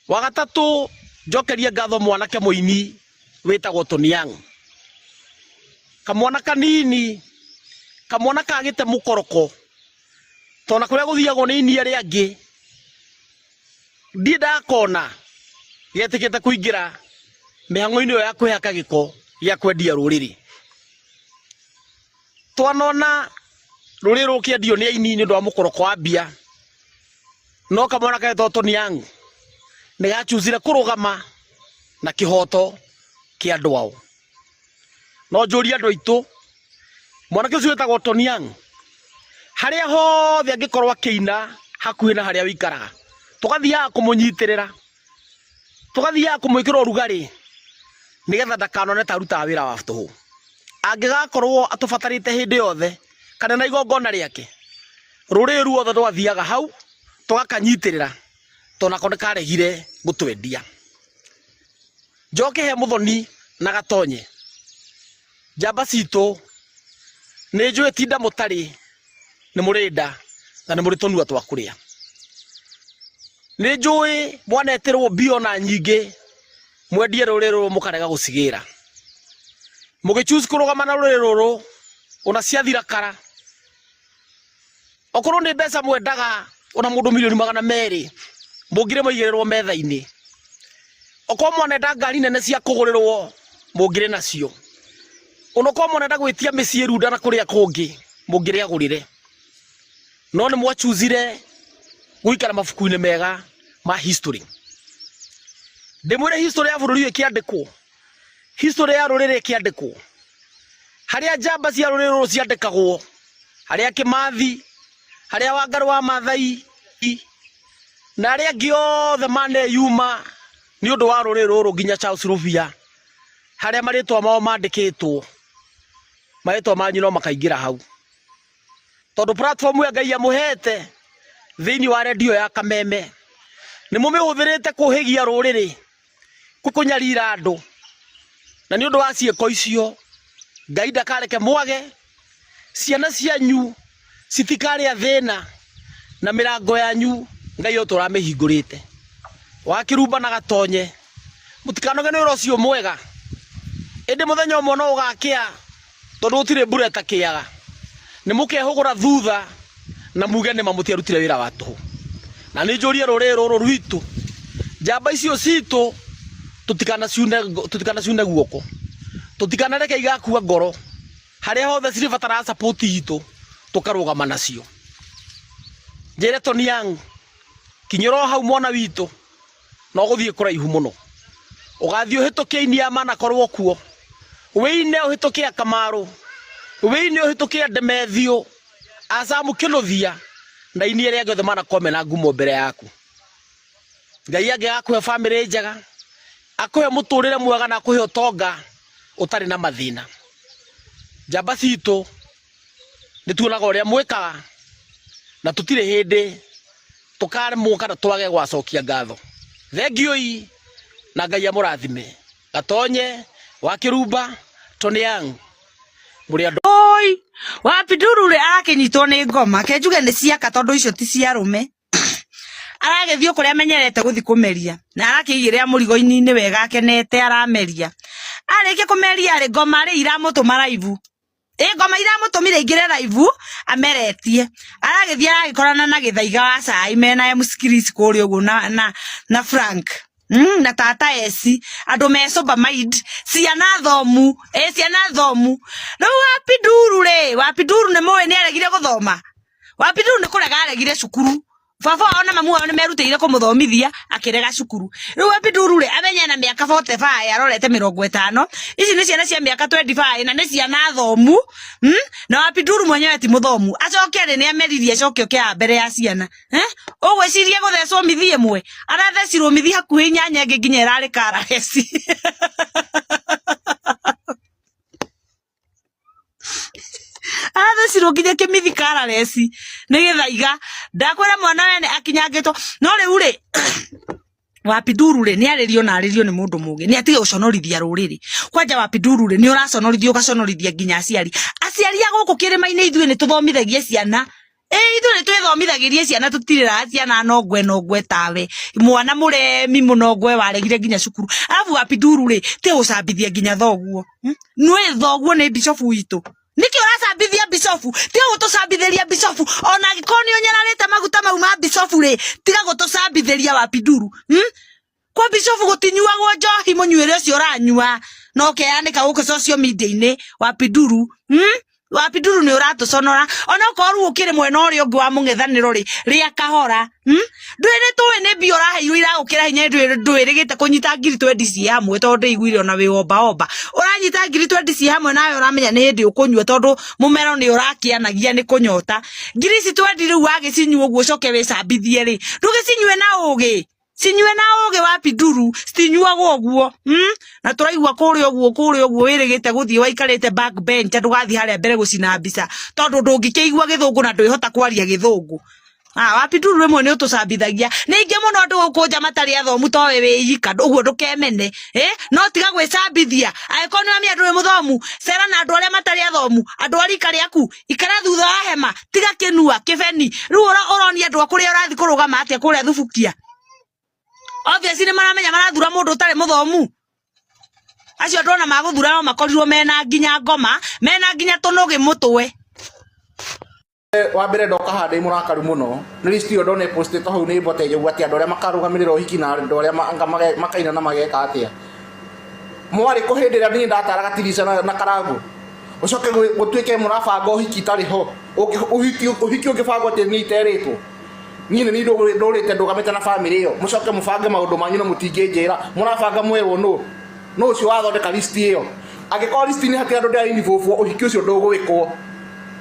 S18: Wagatatu njokeria ngatho mwanake muini witagwo Tony Young. Kamwana kanini, kamwana kagite mukoroko, tona kuria guthiagwo ni ini aria angi ndida kona yetikite kuingira mihango-ini yo ya kwihaka giko ya kwendia ruriri. Twanona ruriri rukiendio ni aini ni ndo mukoroko wa mbia, no kamwana kagetwo Tony Young ni gachuzire kurugama na kihoto kia andu ao. No njuri andu aitu mwanake ucio wetagwo Tony Young haria hothe angikorwo akiina hakuhi na haria wikaraga, tugathiaga kumunyitirira, tugathiaga kumwikira urugari nigetha ndakanone ta ruta wira wa tuhu. Angigakorwo atubatarite hindi yothe kana na igongona riake, ruriri ruothe twathiaga hau tugakanyitirira tona kone karegire gutwendia. Njoke he muthoni na gatonye njamba citu ni njui tinda mutari ni murinda na ni muri tonua twa kuria. Ni njui mwaneterwo bio na nyingi mwendie ruriri ruru mukarega gucigira, mugichoose kurugama na ruriri ruru ona ciathira kara. Okorwo ni mbeca mwendaga ona mundu milioni 200 mungire muigirirwo metha-ini. Okorwo mwanenda ngari nene cia kugurirwo mungire nacio. Onokorwo mwanenda gwitia micii runda na kuria kungi mungire agurire. No ni mwachuzire guikara mabuku-ini mega ma history. Ndimwire history ya bururi ikiandikwo, history ya ruriri ikiandikwo, haria njamba cia ruriri ruru ciandikagwo, haria Kimathi, haria Wangaru wa Maathai na aria angi othe mane yuma ni undu wa ruriri ruru nginya Charles Ruvia, haria maritwa mao mandikitwo, maritwa manyu no makaingira hau tondu platform ya Ngai amuhete thiini wa radio ya Kameme ni mumihũthĩrĩte kuhigia ruriri kukunyarira andu, na ni undu wa cieko icio Ngai ndakareke mwage ciana cianyu citikari athina na mirango yanyu Ngai uturamihingurite. Wakirumba na gatonye mutikanoge ni urocio mwega, indi muthenya umwe no ugakia tondu utire mbura takiaga, ni mukehugura thutha na muge ni mamutiarutire wira wa tuhu. Na ni njurie ruriri ruru rwitu njamba icio citu tutikana ciune guoko, tutikana reke igakua ngoro, haria hothe ciribatara support itu tukarugama nacio. Njire Tony Young kinyoro hau mwana witu no guthie kuraihu muno, ugathie uhitukie Iniama na korwo kuo, wiine uhitukie Kamaru, wiine uhitukie Ndemethio, Asamu Kinuthia na ini ria ngothe mana kome na ngumo mbere yaku. Ngai angigakuhe family njega, akuhe muturire mwega na akuhe utonga utari na mathina. Njamba citu nituonaga uria mwikaga na tutire hindi tukaremwo kana twage gwacokia ngatho. Thengioi na Ngai amurathime. Gatonye Wakirumba Tony Young muri andu
S19: oi wapi Ndurure akinyitwo ni ngoma kenjuge ni ciaka tondu icio ti cia rume aragethio kuria amenyerete guthi kumeria na arakigiria murigo-ini ni wega akenete arameria arike kumeria ri ngoma ri iramutuma live ngoma iramutumire ingire live ameretie aragethia agikorana na githaiga wa cai mena muskirisi kuri ugu na Frank na tata esi andu me sober mind ciana thomu no wapi Ndurure ne moe ni aregire guthoma wapi Ndurure ni kurega aregire cukuru baba ona mamu wao ni merutire kumuthomithia akirega cukuru riu wapi Ndurure amenye na miaka 45 arorete 50 ici ni ciana cia miaka 25 na ni ciana thomu na wapi Ndurure mwenyewe ti muthomu acoke ni ameririe acoke kia mbere ya ciana ugwicirie guthecwo mithi imwe arathecirwo mithi hakuhi nyanya ngi nginya irari karaheci arathecirwo nginya kimithi karareci ni githaiga ndakwira mwana wene akinyangitwo no riu ri wapi Ndurure ni aririo na aririo ni mundu mugi ni atige uconorithia ruriri kwanja wapi Ndurure ni uraconorithia ugaconorithia nginya aciari aguku kirima-ini ithue ni tuthomithagie ciana ithu ni twithomithagirie ciana tutirira ciana nongwe tawe mwana muremi muno ngwe waregire nginya cukuru alafu Wapinduru ri te ucambithia nginya thoguo nwe thoguo ni bishop witu niki uracambithia bishop te gutucambithiria bishop ona gikoni unyararite maguta mau ma bishop ri tiga gutucambithiria Wapinduru kwa bishop gutinyuagwo njohi munyuire ucio uranyua no keanika guku social media-ini Wapinduru Wapinduru ni uratuconora ona ukoru ukire mwena uri ungi wa mung'ethaniro ria kahora ndwire tuwe ni bio raheirwo iragukira hinya ndwirigite kunyita ngiri 20 ci hamwe tondu iguire ona wi omba uranyita ngiri 20 ci hamwe nawe uramenya ni hindi ukunyua tondu mumero ni urakianagia ni kunyota ngiri ci 20 riu agicinyua uguo coke wicambithie ri ndugicinyue na ugi sinywe na oge Wapinduru stinyuagwo guo na turaigua kuri oguo wirigite guthie waikarite backbench ndugathi haria mbere gucina mbica tondu ndungikigua githungu na ndwihota kwaria githungu Wapinduru rimwe ni utucambithagia ningi muno andu gukunja matari athomu towe wiyika uguo ndukemene no tiga gwicambithia aikoni wa andu muthomu cera na andu aria matari athomu andu arika riaku ikara thutha wa hema tiga kinua kibeni riu uroni andu akuria urathi kurugama atia kuria thubukia obviously maramenya marathura mundu utari muthomu acio ndona maguthura no makorirwo mena nginya ngoma mena nginya tunugi mutwe
S20: wa mbere ndoka hande murakaru muno ni list yo ndone post to hau ni bote jo ati andu aria makarugamirira uhiki na andu aria makaina na mageka atia mwari kuhindira ni ndataraga tirisa na karagu ucoke gutwike murabanga uhiki tari ho uhiki ungibangwo ati ni iteritwo nyine ni ndorete ndugamete na family iyo mucoke mubange maundu manyu no mutingejera murabanga mwerwo no ucio wathondeka list iyo agikora list ni hati andu ndia involve uhiki ucio ndugwikwo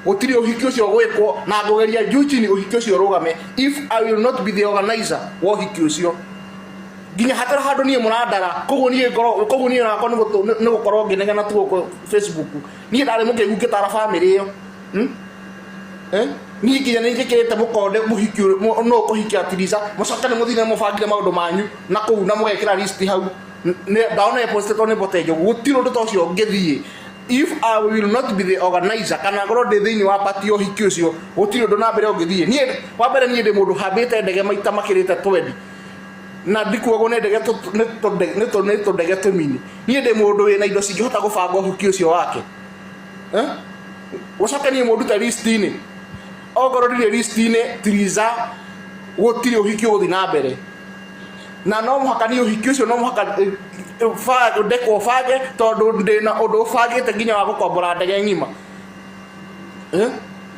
S20: utiri uhiki ucio gwikwo na ngogeria juchi ni uhiki ucio rugame if I will not be the organizer wa uhiki ucio ginya hatara handu nie murandara koguo nie nakwa ni gukorwo nginegena tu ko Facebook nie ndari mukigu ngitara family iyo ni nginya ni njikirite mukonde muhiki no kuhiki atiriza mucoke ni muthine mubangire maundu manyu na kuu na mugekira list hau ndaona post to ni botejo gutiro ndu tocio ngithie if I will not be the organizer kana ngoro ndi thini wa party uhiki ucio gutiro ndu na mbere ngithie ni wa mbere ni ndi mundu hambite ndege maita makirite 20 na ndikuago ne ndege ne to ndege tumini ni ndi mundu wina indo cingihota gubanga uhiki ucio wake ucoke ni mundu ta list ni ogoro ndi list ni tiriza gutiri uhiki uthi na mbere na no muhaka ni uhiki ucio no muhaka fa ndeko fage tondu ndina undu fagite nginya wa gukombora ndege ngima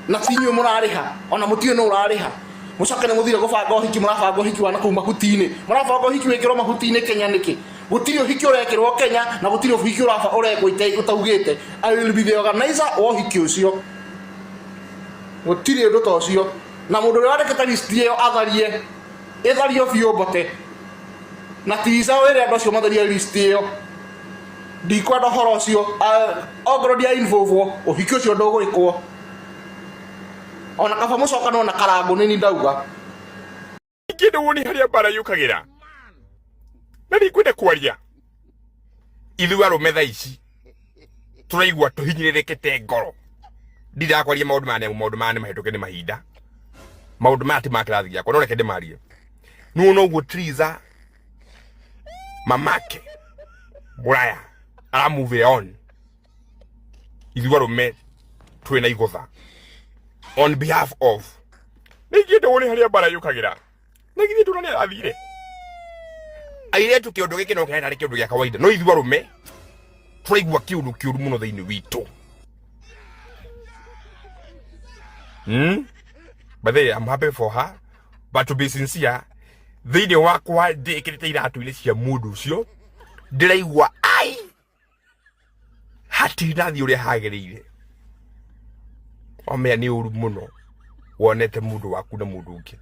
S20: na tinyu murariha ona mutio no urariha mucoke ni muthire gubanga uhiki murabanga uhiki wa na kuma hutini murabanga uhiki wekirwo mahutini Kenya niki gutiri uhiki urekirwo Kenya na gutiri uhiki urekwo ite utaugite I will be the organizer wa uhiki ucio gutiri ndu tocio na mundu uri wandikite list iyo athario biu bote na tiza were andu acio matharia list iyo ndikwenda horo ucio ogoro dia involve uhiki ucio ndugwikwo ona kaba mucoka no na karangu nini ndauga
S12: kindu woni haria bara yukagira na ndikwenda kwaria ithu arume tha ici turaigua tuhinyiririkite ngoro ndirakwaria maundu mane mahituke ni mahinda maundu mati makirathi giakwa no reke ndimarie no guo Triza mamake Muraya ara move on ithu arume twina igutha on behalf of nigiende woni haria bara yukagira nigithie turane athire aire tu kiundu giki no kenda kiundu gia kawaida no ithu arume turaigua kiundu muno thiini witu but I'm happy for her but to be sincere thiini wakwa ndikirite iratu-ini cia mundu ucio ndiraigua ai hatinathi uria hagirire omea ni uru muno wonete mundu waku na mundu ungi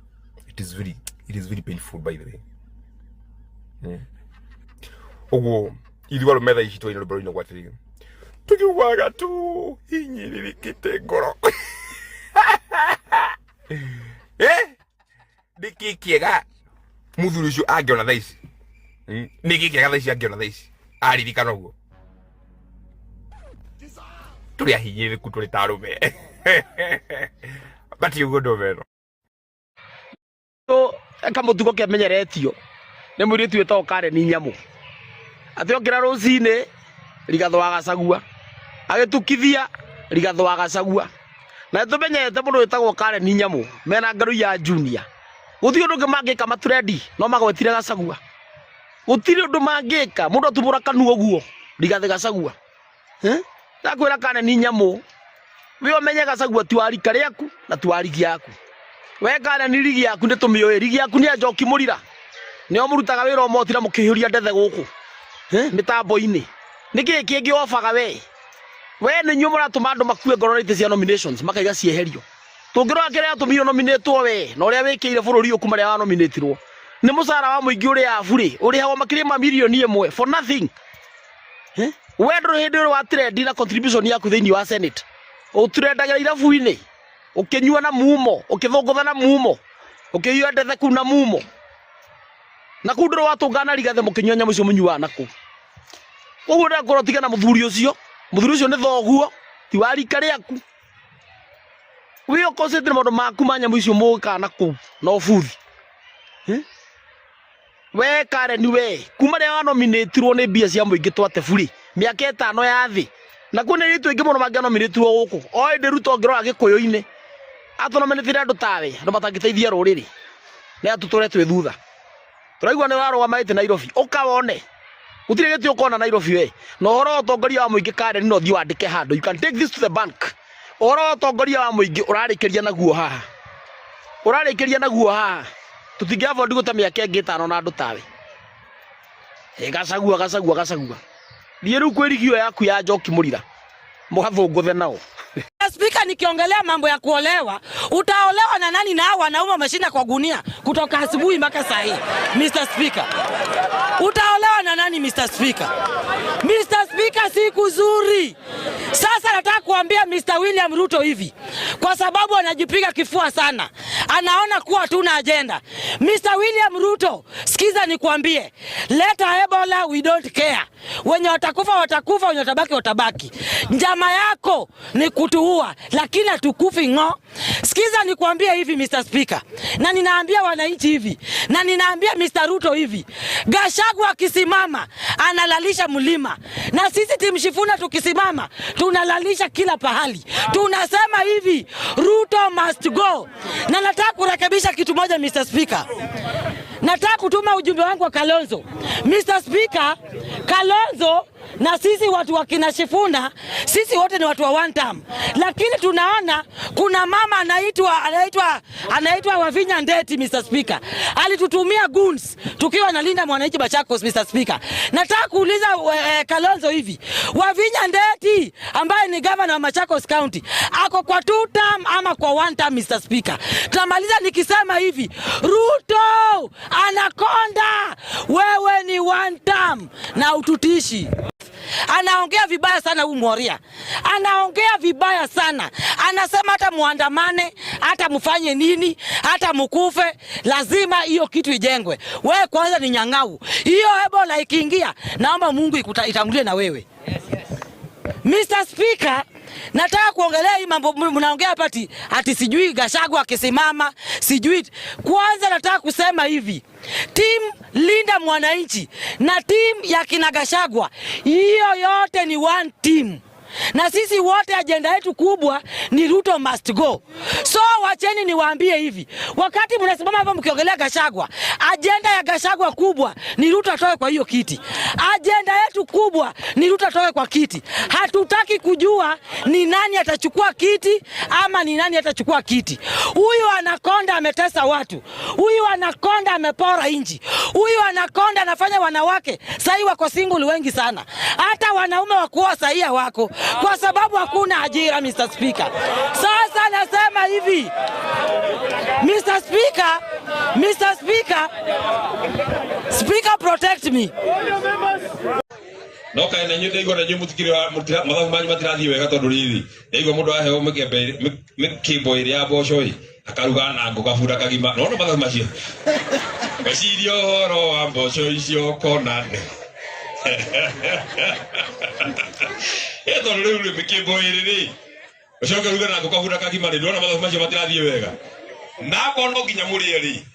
S12: it is very painful by the way oguo ithu arume tha ici twaina rubero-ini gwatiri tukiugaga tu hinyiririkite ngoro niki kiega muthuri ucio angiona tha ici niki kiega tha ici angiona tha ici aririkana uguo turi ahinyiriku turi ta arume bati ugodo vero
S18: to akamutugo ke menyeretio ne muri tu eto kare ni nyamu ati okira rocine rigathwa gacagua agitukithia rigathwa gacagua na tumenyete mundu etagwo kare ni nyamu mena ngaru ya junior guthio ndu ngimangika matrendi no magwetire gacagua gutire ndu mangika mundu atumura kanu oguo rigathe gacagua ndakwira kare ni nyamu we omenye gacagua tiwari kariaku na tiwari giaku we kare ni rigi yaku nditumioe rigi yaku ni ajoki murira ni omurutaga wira omotira mukihuria ndethe guku mitambo-ini niki kingi ofaga we ni nyumura tumandu makue ngororite cia nominations makaiga cieherio tungirwa kire atumio nominatwo we na uria wikire bururi ukuma ria nominatirwo ni musara wa muingi uria afuri uri hawo makiri ma milioni imwe for nothing we ndro hindi wa trend na contribution yaku thiini wa senate utrendagira irabu-ini ukinyua na mumo ukithungutha na mumo ukiyua ndethe ku na mumo na kundro watungana rigathe mukinyua nyamu cio munyua naku uguo ndakoro tigana muthuri ucio ni thoguo ti wari kariaku we concentrate maundu maku ma nyamu icio muka naku no futhi we kare ni we kuma ria nominatirwo ni mbia cia muingi twate buri miaka 5 ya thi na kune ritu ingi muno mangano minitirwo guku oi ndiruto ngiro agikuyu-ini atonomenetire andu tawe andu matangiteithia ruriri ni atuturetwe thutha turaigwa ni waro wa maite Nairobi ukawone utire giti ukona Nairobi we no horo utongoria wa muingi kare ni no thi wandike handu you can take this to the bank horo utongoria wa muingi urarikiria naguo haha tutingiava ndigo ta miaka ingi 5 na andu tawe gacagua thie riu kwirigio yaku ya njoki murira mugathunguthe nao.
S19: Speaker, nikiongelea mambo ya kuolewa, utaolewa na nani na hao wanaume wameshinda kwa gunia kutoka asubuhi mpaka saa hii? Mr. Speaker, utaolewa na nani Mr. Speaker? Mr. Speaker, siku nzuri. Sasa nataka kuambia Mr. William Ruto hivi, kwa sababu anajipiga kifua sana, anaona kuwa tuna agenda. Mr. William Ruto, sikiza nikuambie, leta Ebola, we don't care. Wenye watakufa, wenye watabaki. Njama yako ni kutuua, lakini hatukufi ngo. Sikiza nikuambie hivi Mr. Speaker, na ninaambia wananchi hivi, na ninaambia Mr. Ruto hivi, Gachagua akisimama analalisha mlima, na sisi timshifuna tukisimama tunalalisha kila pahali. Tunasema hivi, Ruto must go. Na nataka kurekebisha kitu moja Mr. Speaker. Nataka kutuma ujumbe wangu kwa Kalonzo. Mr. Speaker, Kalonzo na sisi watu wa kina Shifuna, sisi wote ni watu wa one term. Lakini tunaona kuna mama anaitwa Wavinya Ndeti Mr. Speaker. Alitutumia goons tukiwa nalinda mwananchi Machakos Mr. Speaker. Nataka kuuliza Kalonzo hivi, Wavinya Ndeti ambaye ni governor wa Machakos County ako kwa 2 term ama kwa 1 term Mr. Speaker? Tunamaliza nikisema hivi, Ruto anakonda, wewe ni 1 term na ututishi. Anaongea vibaya sana huyu Mworia. Anaongea vibaya sana. Anasema hata muandamane, hata mfanye nini, hata mkufe, lazima hiyo kitu ijengwe. Wewe kwanza ni nyang'au. Hiyo Ebola ikiingia, naomba Mungu itangulie na wewe. Mr. Speaker, nataka kuongelea hii mambo mnaongea hapa ati sijui Gachagua akisimama, sijui. Kwanza nataka kusema hivi, team linda mwananchi na team ya kina Gachagua, hiyo yote ni one team. Na sisi wote agenda yetu kubwa ni Ruto must go. So wacheni niwaambie hivi, wakati mnasimama hapa mkiongelea Gachagua, agenda ya Gachagua kubwa ni Ruto atoe kwa hiyo kiti. Agenda yetu kubwa ni Ruto atoe kwa kiti. Hatutaki kujua ni nani atachukua kiti ama ni nani atachukua kiti. Huyu anakonda ametesa watu. Huyu anakonda amepora inji. Huyu anakonda anafanya wanawake sahi wako single wengi sana. Hata wanaume wakuoa sahi wako, kwa sababu hakuna ajira Mr. Speaker. Sasa nasema hivi, Mr. Speaker protect me.
S21: No kae na nyude igora nyu mutikira mathabu manyu matirathi wega tondu riri igwa mundu aheo mikimbo iri ya boco ri akaruga na ngoga fura kagima no mathabu macio gacirio horo wa boco icio konane tondu riu mikimbo iri ri ucoke ruga na ngukabura kagima ri ndona mathabu macio matirathie wega na kono nginya muri eri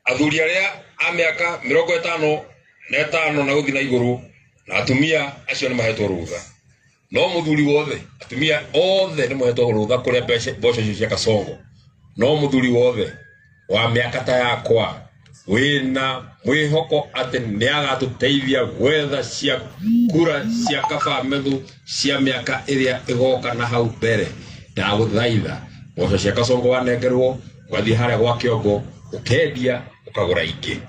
S21: athuri aria a miaka 55 na guthi na iguru na atumia acio ni mahetwo rutha no muthuri wothe atumia othe ni mahetwo rutha kuria mboco icio cia Kasongo no muthuri wothe wa miaka ta yakwa wina mwihoko ati ni agatuteithia gwetha cia kura cia Kabamethu cia miaka iria igoka na hau mbere ndaguthaitha mboco cia Kasongo wanengerwo wathie haria gwa Kiongo ukendia ukagura ingi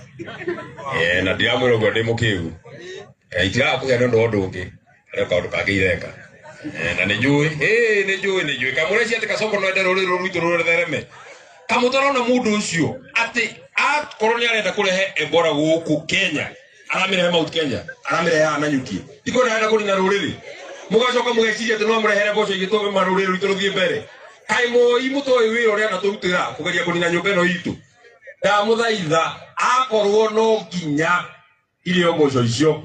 S21: na ndiramwira ngo ndi mukiu itira kugia ndo ndungi reka ndo kagireka na nijui nijui kamureci ati Kasongo no endero ruru rwitu rurereme kamutorona mundu ucio ati akorwo ni arenda kurehe Ebola guku Kenya aramirehe Mount Kenya aramirehe Nanyuki iko arenda kurina ruriri mugacoka mugeciria ati no murehere mboco igitobe maruriri rwitu ruthie mbere kai moi mutoi wira uria na turutira kugeria kunina nyumba ino itu ndamuthaitha akorwo no nginya irio mboco icio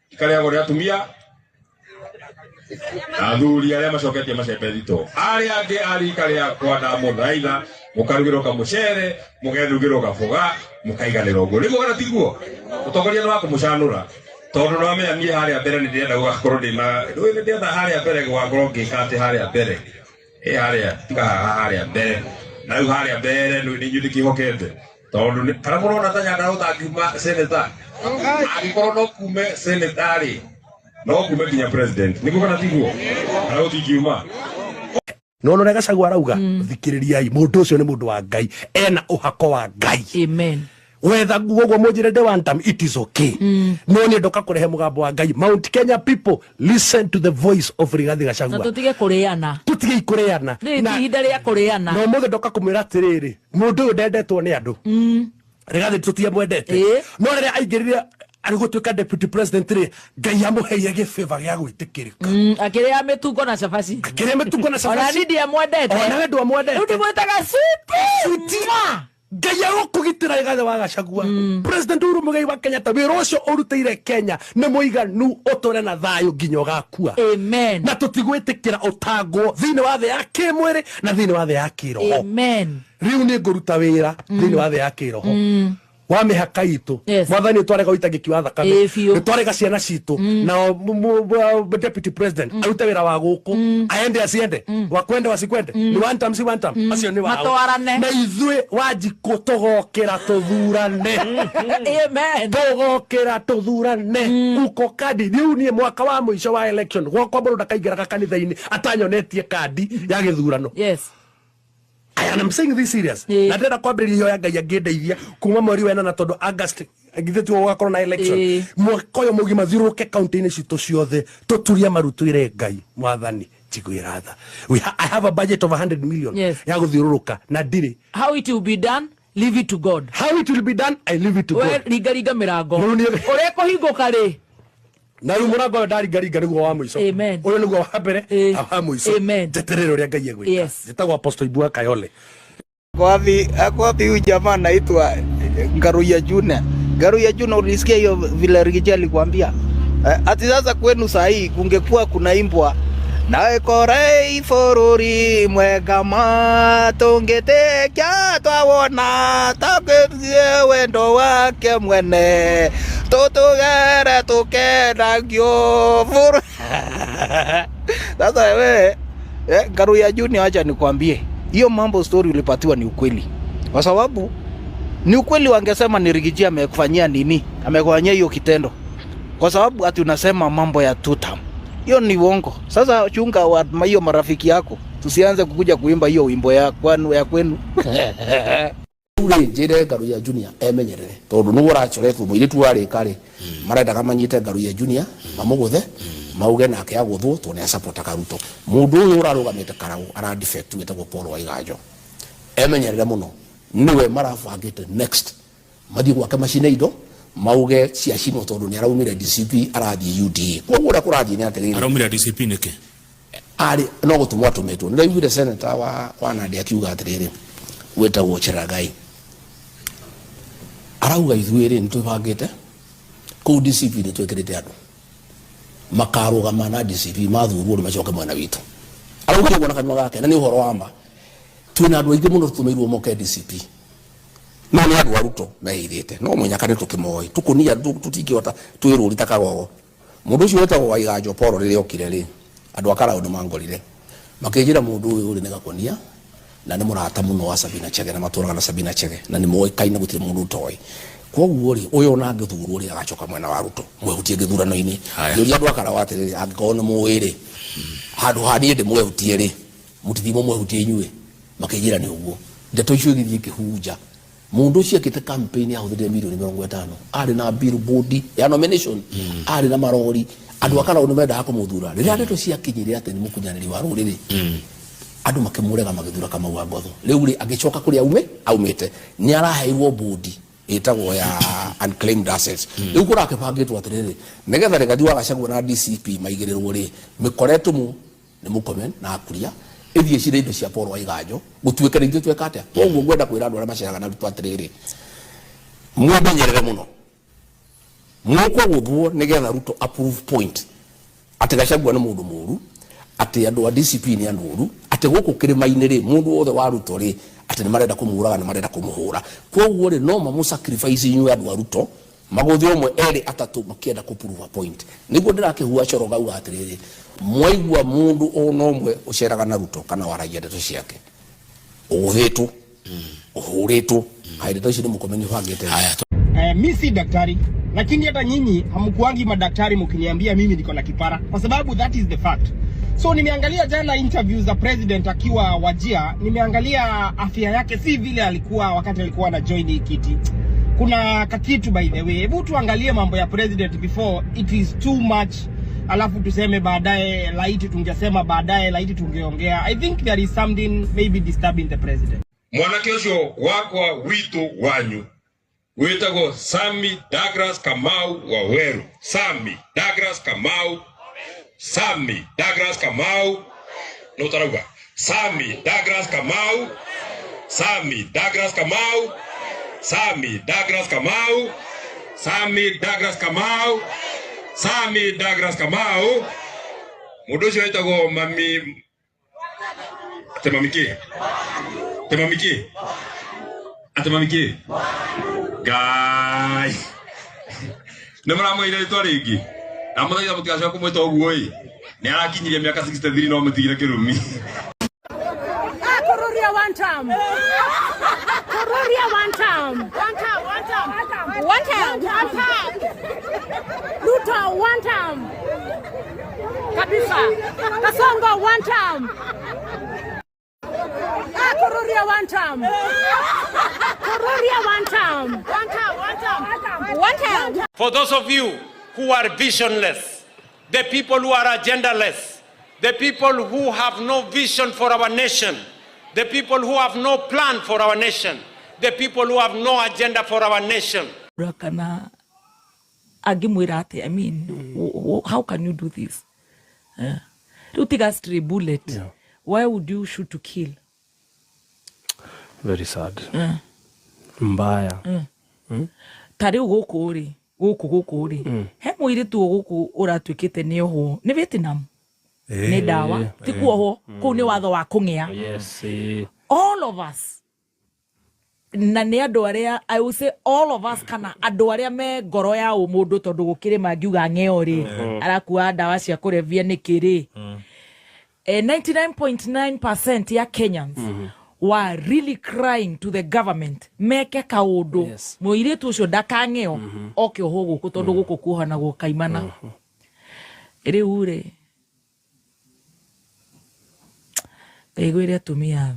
S21: ikaria gore atumia athuri aria macoketie macembe thito aria angi arikaria kwa ndamuthaitha mukarugirwo kamucere mugerugirwo gaboga mukaiganira uguo nigo kana tiguo utongoria no wakumucanura tondu no amenya nie haria mbere ni ndienda gugakorwo ndina ni ndienda haria mbere gugakorwo ngikate haria mbere haria tiga haria mbere na yu haria mbere ni nyuthi kihokete tondu kana murona tanya na utangiuma senator agikorwo no kume senatari no kume kinya president nigo kana tiguo kana utingiuma
S3: no rega Gachagua arauga thikiririai mundu ucio ni mundu wa Ngai ena uhako wa Ngai
S5: amen
S3: wetha guo mujire de one time it is okay no ni ndoka kurehe mugambo wa Ngai Mount Kenya people listen to the voice of Rigathi Gachagua
S5: na tutige kureana
S3: na
S5: ihinda ria kureana
S3: no muthe ndoka kumwira atiriri mundu uyu ndendetwo ni andu Rigathi tutie mwendete no rĩrĩa aingĩrire arigũtuĩka deputy president ri Ngai amuheire gĩbĩba gĩa gwĩtĩkĩrĩka
S5: akĩrĩa mĩtungo na cabaci ona nindi amwendete
S3: ona we ndwamwendete
S5: rĩu ndĩmwĩtaga suti
S3: Ngai agũkũgitĩra Rigathi wa Gachagua president Uhuru Muigai wa Kenyatta wĩra ũcio ũrutĩire Kenya nĩ mũiganu ũtũre na thayũ nginya ũgakua
S5: amen
S3: na tũtigwĩtĩkĩra ũtangwo thĩinĩ wa thĩ ya kĩmwĩrĩ na thĩinĩ wa thĩ ya kĩroho
S5: amen
S3: rĩu nĩ ngũruta wĩra thĩinĩ wa thĩ ya kĩroho wa mihaka itu mwathani twarega uitagiki wa thakame twarega ciana citu na deputy president arute wira wa guku aende asiende wakwende wasikwende ni one time si one time acio ni wao na ithwe wajiko togokera tuthurane
S5: amen
S3: togokera tuthurane uko kadi riu ni mwaka wa mwisho wa election gwakwa mundu ndakaingiraga kanitha-ini atanyonetie kadi ya githurano And I'm saying this serious. Na ndenda kwambĩrĩria ihoya Ngai angĩndeithia kuma mweri wena na tondu August ngithetwo gũgakorwo na election mwaka ũyũ mũgima thiũrũrũke kaunti-inĩ citũ ciothe tũturie marutwĩre Ngai mwathani njiguĩra tha I have a budget of 100 million ya gũthiũrũrũka na ndirĩ
S5: how it will be done leave it to God
S3: how it will be done I leave it to God
S5: ringa mĩrango ũrĩa kũhingũka rĩ
S3: na rĩu mũrango ũyũ ndaringaringa nĩguo wa mũico ũyũ nĩguo wa mbere na wa mũico njeterere ũrĩa Ngai egwĩka njĩtagwo Apostle Ibua Kayole
S22: Akwapi huyu jamaa anaitwa Ngaruya Juna. Ngaruya Juna, ulisikia hiyo vile Rigiji alikwambia? Ati sasa kwenu sahi kungekuwa kunaimbwa nawe korei foruri mwegama tungetekia twawona takezie wendo wake mwene tutugere tukenagio furu. Sasa wewe Ngaruya Juna, acha nikwambie hiyo mambo story ulipatiwa ni ukweli. Kwa sababu ni ukweli, wangesema ni Rigiji amekufanyia nini? Amekufanyia hiyo kitendo. Kwa sababu ati unasema mambo ya tutam. Hiyo ni uongo. Sasa chunga wa hiyo marafiki yako. Tusianze kukuja kuimba hiyo wimbo ya kwenu.
S23: Ule njire Ngaruya Junior emenyerere. Tondu nugo rachoretwo muiritu wari kare. Marenda kamanyite Ngaruya Junior mamuguthe mauge nake aguthwo tone support Karuto. Mundu uyu urarugamite Karau ara defect wetagwo Paul Waiganjo. Emenyerere muno. Niwe marabangite next. Mathi gwake macine indo mauge cia cino tondu ni araumire DCP arathie UDA. Koguo kurathie ni atiriri. Araumire DCP niki? Ari no gutumwa atumetwo. Ni raiguire senator wa Nandi akiuga atiriri. Wetagwo Cheragai. Arauga ithuiri nitubangite ku DCP ni twekirite andu makarugama na DCP mathurwo ni macoke mwena witu arauga gona kanwa gake na ni uhoro wa ma twina andu aingi muno tumeirwo moke DCP no ni andu aruto mehithite no munyakane tukimoi tukunia tutingihota twiruri takagogo mundu ucio wetagwo Waiganjo Poro rire okire ri andu akara undu mangorire makijira mundu uyu uri negakonia na ni murata muno wa Sabina Chege na maturaga na Sabina Chege na ni moi kaina gutire mundu toy koguo ri uyu na ngithurwo ri agacoka mwena wa ruto mwehutie githurano-ini yuri andu akara watiriri angikona muwiri handu hani ndi mwehutie ri mutithimo mwehutie inyue makijira ni uguo ndeto icio githie kihuja mundu ucio akite campaign ahuthire milioni 50 ari na billboard ya nomination ari na marori andu akara undu menda kumuthura riria ndeto cia kinyire ati ni mukunyaniri wa ruriri andu makimurega magithura kama wa ngotho riu ri agicoka kuri aumite ni araheirwo bodi itagwo ya unclaimed assets riu kura akibangitwo atiriri nigetha rigathi wa Gachagua na DCP maigirirwo ri mikoretu mu ni mukomen na akuria ithie cire indo cia Paul Waiganjo gutuike ni ithuĩ tweka atia koguo ngwenda kwĩra andũ arĩa maceraga na ruto atiriri mwĩmenyerere muno mwĩkwo gũthwo nĩgetha Ruto approve point atĩ Gachagua nĩ mũndũ mũru atĩ andũ a DCP nĩ andũ ũru atĩ gũkũ kĩrĩma-inĩ rĩ mũndũ wothe wa Ruto rĩ atĩ nĩ marenda kũmũraga nĩ marenda kũmũhũra koguo rĩ no mamũ sacrifice inyuĩ andũ a Ruto magũthĩ ũmwe erĩ atatũ makĩenda kũprove point nĩguo ndĩrakĩhua coro gauga atiriri mwaigua mundu ona umwe uceraga na Ruto kana waragia ndeto ciake uthitwo uhuritwo ndeto ici ni mukomeni bangite
S18: mimi si daktari lakini hata nyinyi hamkuangi madaktari mkiniambia mimi niko na kipara kwa sababu that is the fact. So nimeangalia jana interview za president akiwa Wajia, nimeangalia afya yake si vile alikuwa wakati alikuwa na join hii kiti. Kuna kakitu by the way, hebu tuangalie mambo ya president before it is too much. Alafu tuseme baadaye laiti tungesema baadaye laiti tungeongea. I think there is something maybe disturbing the president.
S21: Mwanake ucio wakwa witu wanyu witagwo Sami Douglas Kamau wa Weru. Sami Douglas Kamau. Sami Douglas Kamau. No tarauga. Sami Douglas Kamau. Sami Douglas Kamau. Sami Douglas Kamau. Sami Douglas Kamau. Sami Douglas Kamau. Mundu ucio witagwo mami Temamiki. Temamiki. Atemamiki. Gai. Nemara ile itwa ringi. Na muthaitha mutigacoka kumwita uguo i. Ni arakinyirie miaka 63 no mutigire kirumi.
S2: Kururia one time. Kururia one time. One time, one time. One time, one time. Ruto one time. Kabisa. Kasongo one time. Kururia one time. Kururia one time. One time, one time. One time.
S7: For those of you who are visionless, the people who are agendaless, the people who have no vision for our nation, the people who have no plan for our nation, the people who have no agenda for our nation.
S5: Rakana agimwirate, I mean, how can you do this? You take a stray bullet. Yeah. Why would you shoot to kill?
S3: Very sad. Mbaya.
S5: Tari gũkũ rĩ, gũkũ rĩ. He mũirĩtu gũkũ ũratuĩkĩte nĩ oho, nĩ Vietnam. Nĩ dawa, ti kuoho, kũu nĩ watho wa kũng'ĩa.
S3: Yes.
S5: All of us. Na nĩ andũ arĩa, I will say all of us kana andũ arĩa me ngoro ya ũmũndũ tondũ gũkĩrĩ mangiuga ng'eo rĩ, arakuua dawa cia kũrebia nĩkĩ rĩ. 99.9% ya Kenyans were really crying to the government meke kaundu muiritu ucio ndakang'eo oke oho guku tondu guku kuhanagwo kaimana riu ri igwire atumia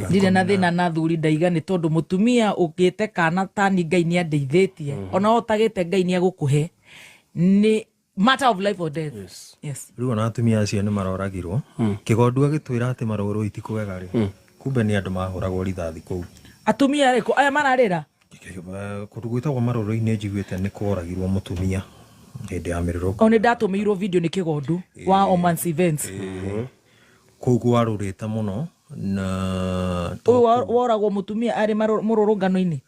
S5: ndire na thina na thuri ndaiga ni tondu mutumia ukite kana tani Ngai ni andeithitie ona otagite Ngai ni agukuhe ni matter of life or death. Yes.
S8: Riu na atumia acio ni maroragirwo kigondu agitwira ati maroro itikuwega ri kumbe ni andu mahuragwo rithathi kuu
S5: atumia riko aya mararira
S8: kutugwitagwo maroro-ini njiguite ni koragirwo mutumia hindi ya miriro
S5: oni ndatumirwo video ni kigondu wa Oman's events
S8: koguo arurite muno na
S5: woragwo mutumia ari mururungano-ini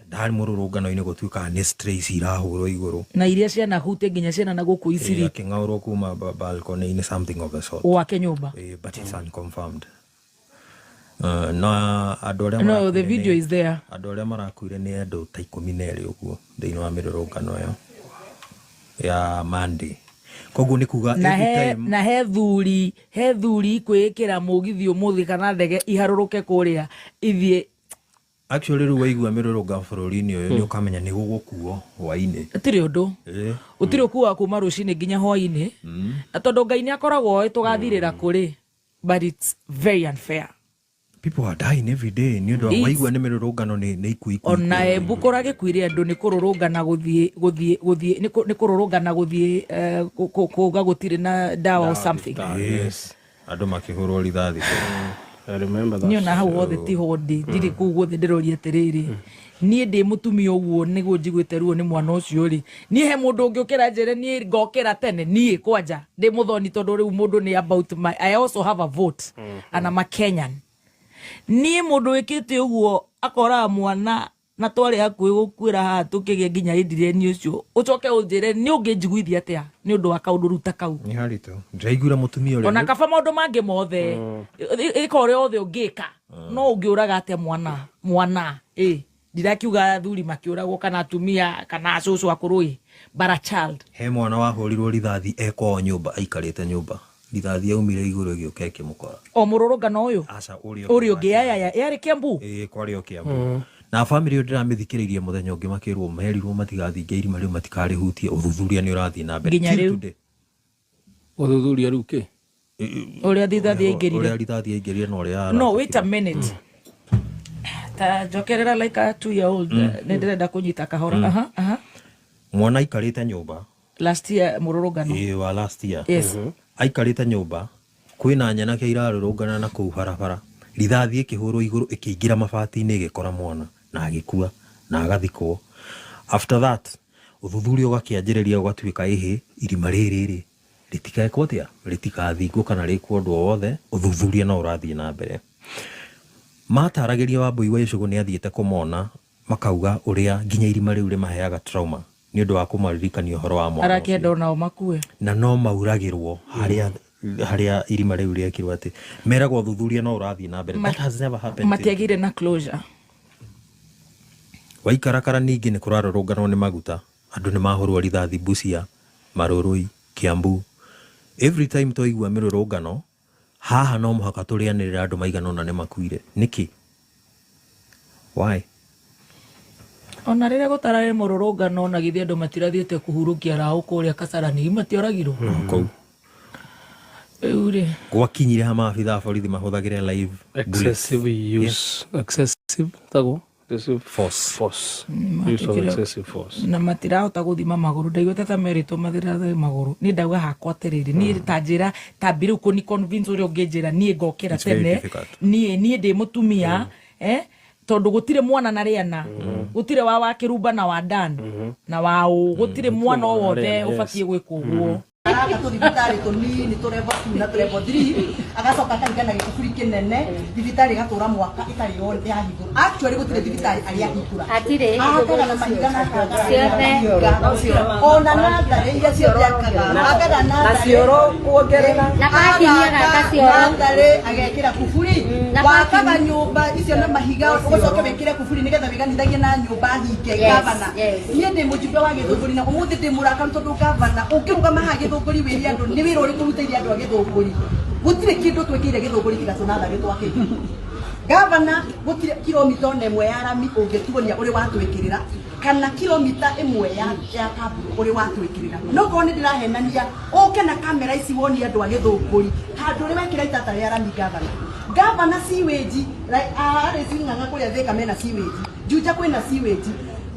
S8: ndari mururungano-inĩ gũtuĩka nĩ strays irahũrwo igũrũ
S5: na iria ciana hute nginya ciana na gũkũ Isiri
S8: akĩng'aũrwo kuma balcony-inĩ something of the sort
S5: wake nyũmba
S8: but it's unconfirmed. Na andũ arĩa
S5: no the video is there.
S8: Andũ arĩa marakuire nĩ andũ ta 12 ũguo thĩinĩ wa mĩrũrũngano ĩyo ya Monday. Koguo nĩ kuga
S5: na he thuri kwĩkĩra mũgithi ũmũthĩ kana ndege iharũrũke kũrĩa ithiĩ.
S8: Actually rĩu waigua mĩrũrũngano bũrũri-inĩ ũyũ nĩ ũkamenya nĩ gũgũkuo hwaĩ-inĩ.
S5: Ũtirĩ ũndũ ũtirĩ ũkuaga kuma rũcinĩ nginya hwaĩ-inĩ na tondũ Ngai nĩ akoragwo tũgathirĩra kũrĩ, but it's very unfair.
S8: People are dying every day. Nĩ ũndũ wa waigua nĩ mĩrũrũngano nĩ ikui.
S5: Ona Embu kũragĩkuire andũ nĩ kũrũrũngana gũthiĩ nĩ kũrũrũngana gũthiĩ kuga gũtirĩ na dawa or something.
S8: Yes. Andũ makĩhũrwo rithathi.
S13: I remember that.
S5: Niona hau wothe ti hondi ndirĩ kũu guothe ndĩroria atĩrĩrĩ niĩ ndĩ mũtumia ũguo nĩguo njiguĩte ruo nĩ mwana ũcio rĩ niĩ he mũndũ ũngĩũkĩra njĩre niĩ ngokĩra tene niĩ kwanja ndĩ mũthoni tondũ rĩu mũndũ nĩ about my I also have a vote and I'm a Kenyan. Niĩ mũndũ wĩkĩte ũguo akora mwana na twarĩ hakuhĩ gũkuĩra haha tũkĩgĩa nginya hĩndĩ-inĩ ũcio ũcoke ũnjĩre nĩ ũngĩnjiguithia atĩa nĩ ũndũ wa kaũndũ ruta kau.
S8: Nĩ haritũ ndaigura mũtumia ũrĩa
S5: ona kaba maũndũ mangĩ mothe ĩka ũrĩa othe ũngĩka no ũngĩũraga atĩa mwana ndirakiuga thuri makĩũragwo kana atumia kana cũcũ akũrũ bara child. He
S8: mwana wahũrirwo rithathi ekwao nyũmba aikarĩte nyũmba rithathi yaumire igũrũ ĩgĩũka ĩkĩmũkora. O mũrũrũngano ũyũ ũrĩa ũngĩ yarĩ Kiambu kwarĩ o Kiambu na family yo ndiramithikĩrĩirie mũthenya ũngĩ makĩrwo merirwo matigathinge irima rĩu matikarĩhutie ũthuthuria nĩ ũrathiĩ na mbere
S5: nginya rĩu
S13: ũthuthuria rĩu kĩ
S5: ũrĩa
S8: rithathi yaingĩrire na ũrĩa
S5: no wait a minute ta jokerera like a 2-year-old nĩ ndĩrenda kũnyita kahora
S8: mwana aikarĩte nyũmba
S5: last year mũrũrũngano
S8: wa last year aikarĩte nyũmba kwĩna nyanake irarũrũngana na kũu barabara rithathi ĩkĩhũrwo igũrũ ĩkĩingĩra mabati-inĩ ĩgĩkora mwana na agĩkua na agathikwo. After that ũthuthuria ũgakĩanjĩrĩria ũgatuĩka irima rĩrĩ rĩtikekwo atĩa rĩtikathingwo kana rĩkwo ũndũ o wothe ũthuthuria no ũrathiĩ na mbere. Mataragĩria Wambui wa Icũgũ nĩ athiĩte kũmona makauga ũrĩa nginya irima rĩu rĩmaheaga trauma nĩ ũndũ wa kũmaririkania ũhoro wa mwana
S5: arakĩenda onao makue
S8: na no mauragĩrwo harĩa irima rĩu rĩekirwo atĩ meragwo ũthuthuria no ũrathiĩ na mbere. That has never happened.
S5: Matiagire na closure.
S8: Waikarakara ningĩ nĩ kũrarũrũnganwo nĩ maguta andũ nĩ mahũrwo rithathi Busia Marũrũi Kiambu. Every time twaigua mĩrũrũngano haha no mũhaka tũrĩanĩrĩra andũ maigana ũna nĩ makuire nĩkĩ why?
S5: Ona rĩrĩa gũtararĩ mũrũrũngano na githĩ andũ matirathiĩte kũhurũkia raũ kũrĩa Kasarani matioragirwo kũu
S8: gwakinyire ha maabitha a borithi mahũthagĩre live
S13: excessive use excessive tago force use of excessive force
S5: na matirahota gũthima magũrũ ndaigũte ta merĩtwo mathirathĩ magũrũ niĩ ndauga hakwa atĩrĩrĩ niĩ ta njĩra ta mbirũ kũni convince ũrĩa ũngĩnjĩra niĩ ngokĩra tene niĩ ndĩ mũtumia tondũ gũtirĩ mwana na rĩana gũtirĩ wa Kĩrumba na wa Dan na wa gũtirĩ mwana o wothe ũbatiĩ gwĩkwo ũguo
S4: thibitarĩ tũnini tũrevo 2 na tũrevo 3 agacoka akaingana gĩkũburi kĩnene thibitarĩ gatũra mwaka ĩtarĩ yothe yahingũrwo actually gũtirĩ thibitarĩ arĩa hingũra akaga na mahiga na ciothe ona natharĩ iria ciothe akaga akaga na cioro kuongerera na akinyia natharĩ agekĩra kuburi wakaga nyũmba icio na mahiga ũcoke wĩkĩre kuburi nĩgetha wĩganithagie na nyũmba hinge gavana niĩ ndĩ mũjumbe wa Gĩthũngũri na ũmũthĩ ndĩ mũrakaru tondũ gavana ũngĩrũgama haha Gĩthũngũri wĩria andũ nĩ wĩra ũrĩkũ rutĩire andũ a Gĩthũngũri gũtirĩ kĩndũ twĩkĩire Gĩthũngũri tiga tũnatharĩ twakĩte gavana gũtirĩ kilomita ĩmwe ya rami ũngĩtuonia ũrĩ watwĩkĩrĩra kana kilomita ĩmwe ya kambuni ũrĩ watwĩkĩrĩra no korwo nĩ ndĩrahenania ũke na kamera ici wonie andũ a Gĩthũngũri handũ ũrĩ wekĩra itata rĩa rami gavana sewage arĩ cing'ang'a kũrĩa Thĩka mena sewage Juja kwĩna sewage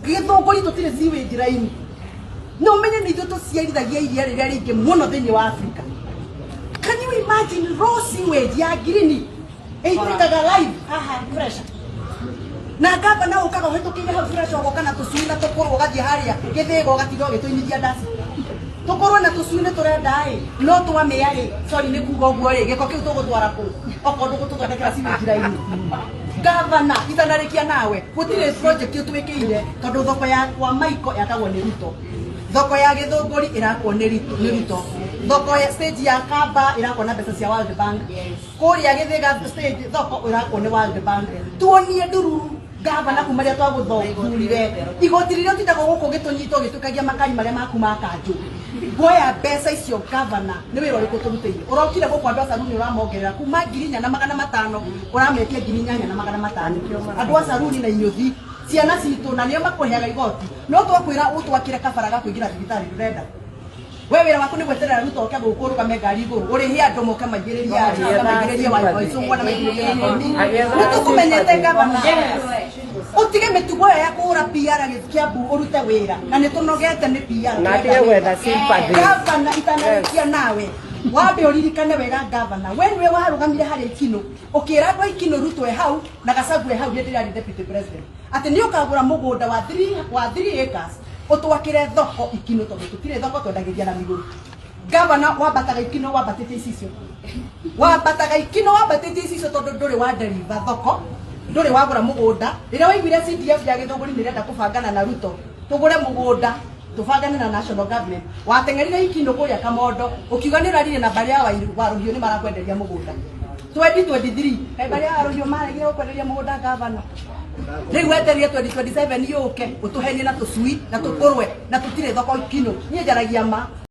S4: Gĩthũngũri tũtirĩ sewage raini no menye nĩ ithuĩ tũciarithagia iria rĩrĩa rĩingĩ mũno thĩinĩ wa Africa. Can you imagine raw sewage ya green ĩitĩkaga live haha fresh na gavana ũkaga ũhĩtũkĩire hau fresh ũgoka na tũcui na tũkũrũ ũgathiĩ harĩa Gĩthĩga ũgatiga ũgĩtũinithia ndaci tũkorwo na tũcui nĩ tũrenda no twamĩa sorry nĩ kuga ũguo gĩko kĩu tũgũtwara kũ okorwo ndũgũtũthondekera sewage raini Governor itanarikia nawe gutire project utwikire tondu thoko ya kwa Maiko yakagwo ni Ruto, thoko ya Githunguri irakwo ni Ruto, thoko ya stage ya Kamba irakwo na mbeca cia World Bank, kuria Githiga stage thoko irakwo ni World Bank. Tuonie nduru Governor kumaria twaguthurire igoti riria tindagwo guku gitunyito gitukagia makari maria maku makanju goya mbeca icio Governor ni wira uriku turutire urokire guku andu acaruni uramongerera kuma 4,500 urametia 4,500 andu acaruni na inyuthi ciana citu na nio makuheaga igoti no twakwira utwakire kabara ga kuingira thibitari ndurenda we wira waku ni gweterera Ruto oke gukuru kame ngari iguru uri hia andu moke magiriria wa icungwa na magiriria Ruto kumenyete Governor utige mitugo ya kura PR Kiambu urute wira na ni tunogete ni PR
S2: na ndige gwetha sympathy
S4: Governor itanarikia nawe wabe uririkane wega Governor we niwe warugamire hari Ikino ukira andu Ikino Ruto hau na Gachagua hau hindi ya deputy president ati ni ukagura mugunda wa 3 acres utwakire thoko Ikino tondu tutire thoko twendagiria na miguru. Governor wambataga Ikino wambatite icicio wambataga Ikino wambatite icicio tondu nduri wa deliver thoko nduri wagura mugunda rira waiguire CDF ya Githunguri nirenda kubangana na Ruto tugure mugunda tubangane na national government watengerire Ikino kuria Kamondo ukiuganira rire na baria wa Ruhio ni marakwenderia mugunda 2023 baria wa Ruhio maragire kwenderia mugunda Governor riu weterie 2027 yuke utuhenie na tucui na tukurwe na tutire thoko Ikino nie njaragia ma